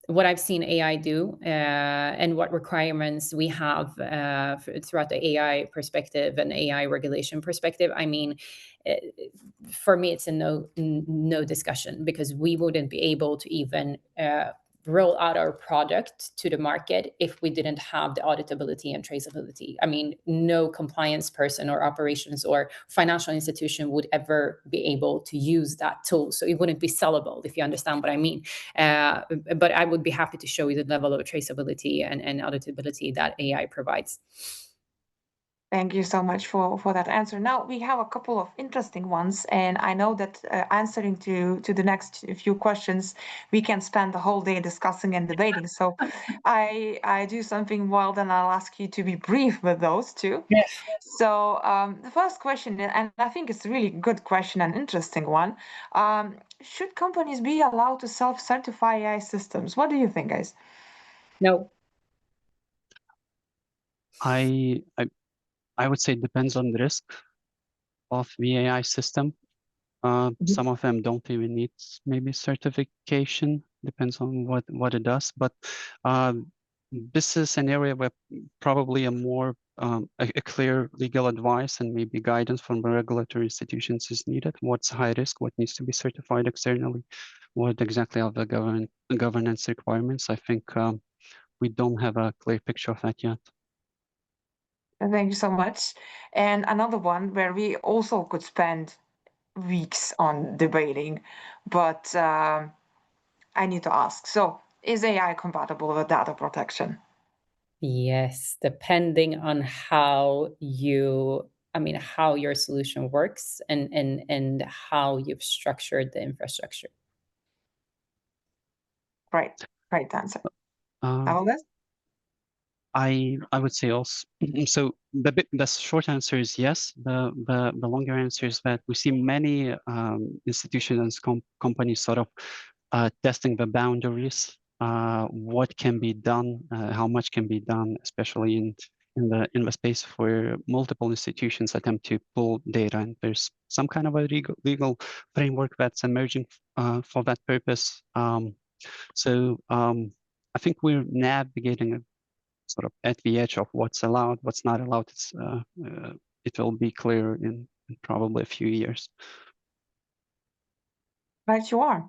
what I've seen AI do and what requirements we have throughout the AI perspective and AI regulation perspective, I mean, for me, it's a no discussion, because we wouldn't be able to even roll out our product to the market if we didn't have the auditability and traceability. I mean, no compliance person or operations or financial institution would ever be able to use that tool. So it wouldn't be sellable, if you understand what I mean. But I would be happy to show you the level of traceability and auditability that AI provides. Thank you so much for that answer. Now we have a couple of interesting ones, and I know that answering to the next few questions, we can spend the whole day discussing and debating. So I do something wild, and I'll ask you to be brief with those too. Yes. So the first question, and I think it's a really good question and interesting one, should companies be allowed to self-certify AI systems? What do you think, guys? No. I would say it depends on the risk of the AI system. Some of them don't even need maybe certification, depends on what it does. But this is an area where probably a more a clear legal advice and maybe guidance from the regulatory institutions is needed. What's high risk? What needs to be certified externally? What exactly are the governance requirements? I think we don't have a clear picture of that yet. Thank you so much. And another one where we also could spend weeks on debating, but I need to ask. So, is AI compatible with data protection? Yes, depending on how your solution works and how you've structured the infrastructure. Great answer. I would say also. So the short answer is yes. The longer answer is that we see many institutions and companies sort of testing the boundaries. What can be done? How much can be done, especially in the space where multiple institutions attempt to pull data, and there's some kind of a legal framework that's emerging for that purpose. I think we're navigating sort of at the edge of what's allowed, what's not allowed. It will be clear in probably a few years. Right, you are.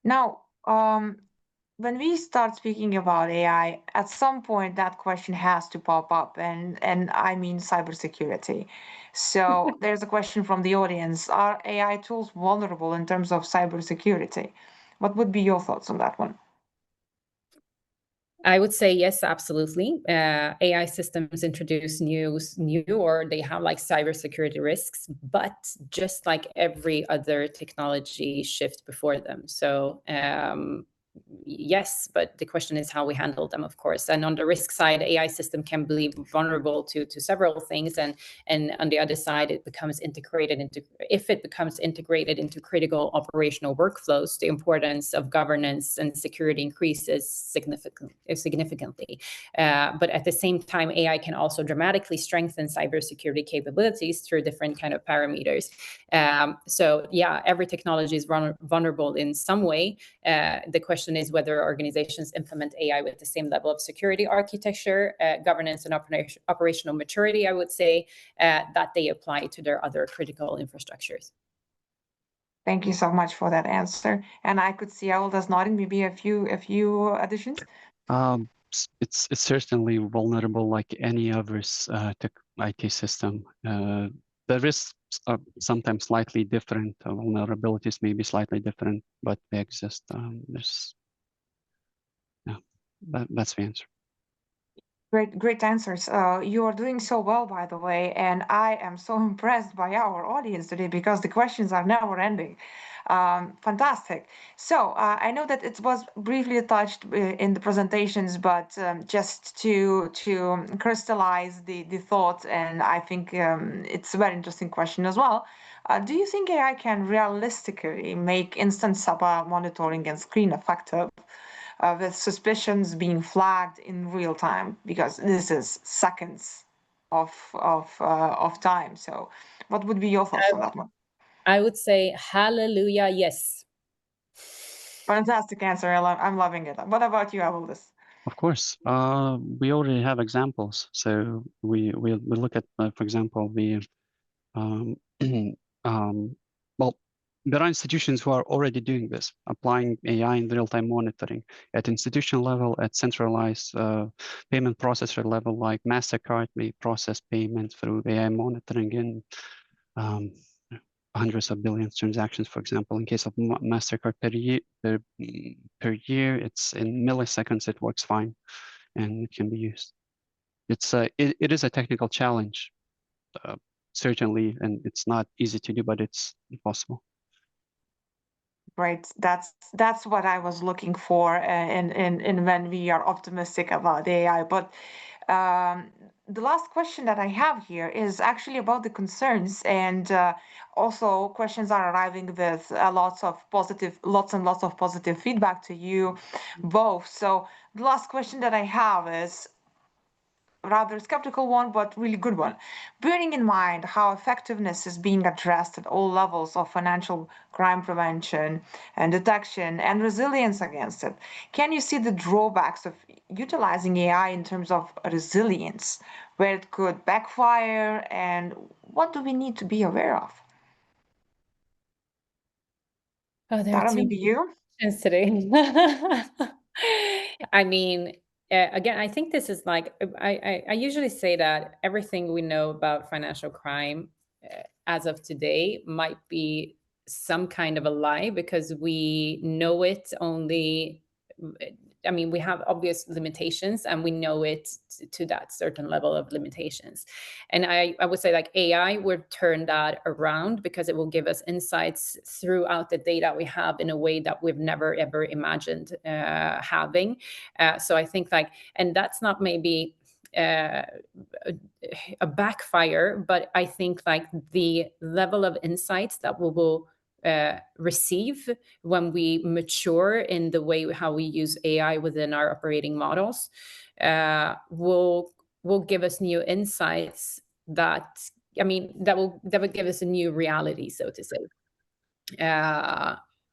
Now, when we start speaking about AI, at some point that question has to pop up, and I mean cybersecurity. So there's a question from the audience: are AI tools vulnerable in terms of cybersecurity? What would be your thoughts on that one? I would say yes, absolutely. AI systems introduce new, or they have like cybersecurity risks, but just like every other technology shift before them. So yes, but the question is how we handle them, of course. And on the risk side, AI system can be vulnerable to several things, and on the other side, it becomes integrated into, if it becomes integrated into critical operational workflows, the importance of governance and security increases significantly. But at the same time, AI can also dramatically strengthen cybersecurity capabilities through different kind of parameters. So yeah, every technology is vulnerable in some way. The question is whether organizations implement AI with the same level of security architecture, governance, and operational maturity, I would say, that they apply to their other critical infrastructures. Thank you so much for that answer. And I could see Alda's nodding. Maybe a few additions. It's certainly vulnerable like any other IT system. The risks are sometimes slightly different. Vulnerabilities may be slightly different, but they exist. That's the answer. Great answers. You are doing so well, by the way, and I am so impressed by our audience today because the questions are never ending. Fantastic. So I know that it was briefly touched in the presentations, but just to crystallize the thought, and I think it's a very interesting question as well. Do you think AI can realistically make instant SAPA monitoring and screen effective? With suspicions being flagged in real time, because this is seconds of time. So, what would be your thoughts on that one? I would say hallelujah, yes. Fantastic answer, Ella. I'm loving it. What about you, Avaldis? Of course, we already have examples. So we look at, for example, the well, there are institutions who are already doing this, applying AI in real-time monitoring at institutional level, at centralized payment processor level, like MasterCard. We process payments through AI monitoring in hundreds of billions transactions, for example. In case of MasterCard per year, it's in milliseconds, it works fine, and it can be used. It is a technical challenge, certainly, and it's not easy to do, but it's possible. Right, that's what I was looking for, in when we are optimistic about AI. But the last question that I have here is actually about the concerns, and also questions are arriving with lots and lots of positive feedback to you both. So the last question that I have is rather skeptical one, but really good one. Bearing in mind how effectiveness is being addressed at all levels of financial crime prevention and detection and resilience against it, can you see the drawbacks of utilizing AI in terms of resilience, where it could backfire, and what do we need to be aware of? Oh, there are Tara, two maybe you? questions today. I mean, again, I think this is like, I usually say that everything we know about financial crime as of today might be some kind of a lie, because we know it only, I mean, we have obvious limitations, and we know it to that certain level of limitations. And I would say like AI would turn that around, because it will give us insights throughout the data we have in a way that we've never ever imagined having. So I think like, and that's not maybe a backfire, but I think like the level of insights that we will receive when we mature in the way how we use AI within our operating models will give us new insights that, I mean, that will give us a new reality, so to say.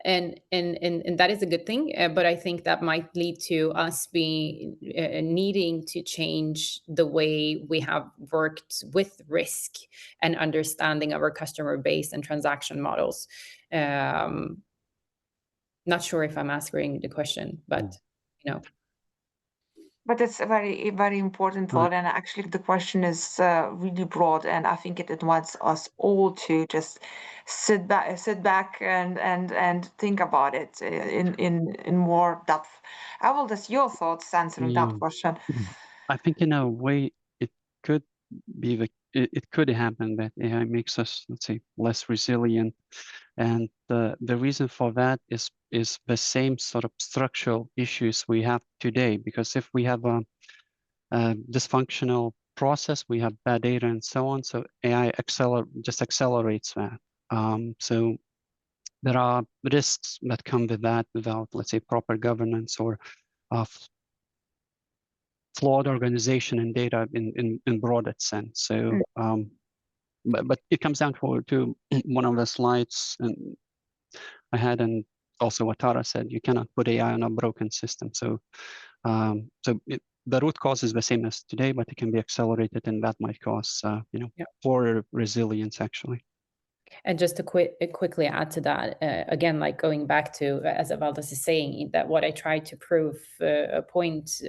And that is a good thing, but I think that might lead to us being needing to change the way we have worked with risk and understanding our customer base and transaction models. Not sure if I'm answering the question, but you know. But it's a very, very important thought, and actually the question is really broad, and I think it wants us all to just sit back and think about it in more depth. Just your thoughts answering Yeah. that question. I think in a way it could be it could happen that AI makes us, let's say, less resilient, and the reason for that is the same sort of structural issues we have today. Because if we have a dysfunctional process, we have bad data and so on. So AI just accelerates that. So there are risks that come with that without, let's say, proper governance or flawed organization and data in broader sense. So, but it comes down to one of the slides and I had, and also what Tara said, you cannot put AI on a broken system. So, the root cause is the same as today, but it can be accelerated, and that might cause, poor resilience actually. And just to quickly add to that, again, like going back to, as Valdas is saying, that what I tried to prove a point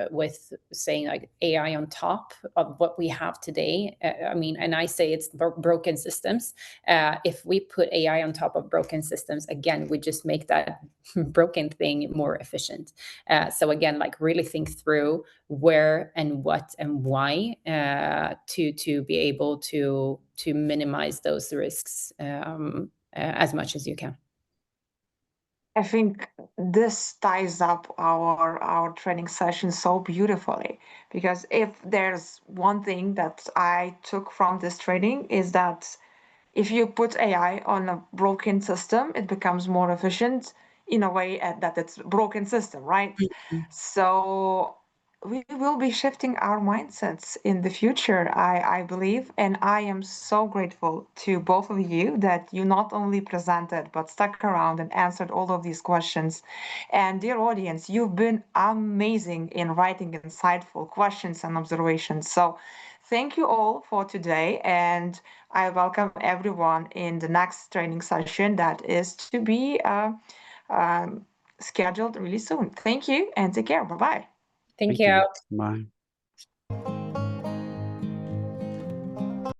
with saying like AI on top of what we have today. I mean, and I say it's broken systems. If we put AI on top of broken systems, again, we just make that broken thing more efficient. So again, like really think through where and what and why to be able to minimize those risks as much as you can. I think this ties up our training session so beautifully, because if there's one thing that I took from this training is that if you put AI on a broken system, it becomes more efficient in a way that it's a broken system, right? So we will be shifting our mindsets in the future, I believe. And I am so grateful to both of you that you not only presented, but stuck around and answered all of these questions. And dear audience, you've been amazing in writing insightful questions and observations. So thank you all for today. And I welcome everyone in the next training session that is to be scheduled really soon. Thank you and take care. Bye-bye. Thank you. Bye.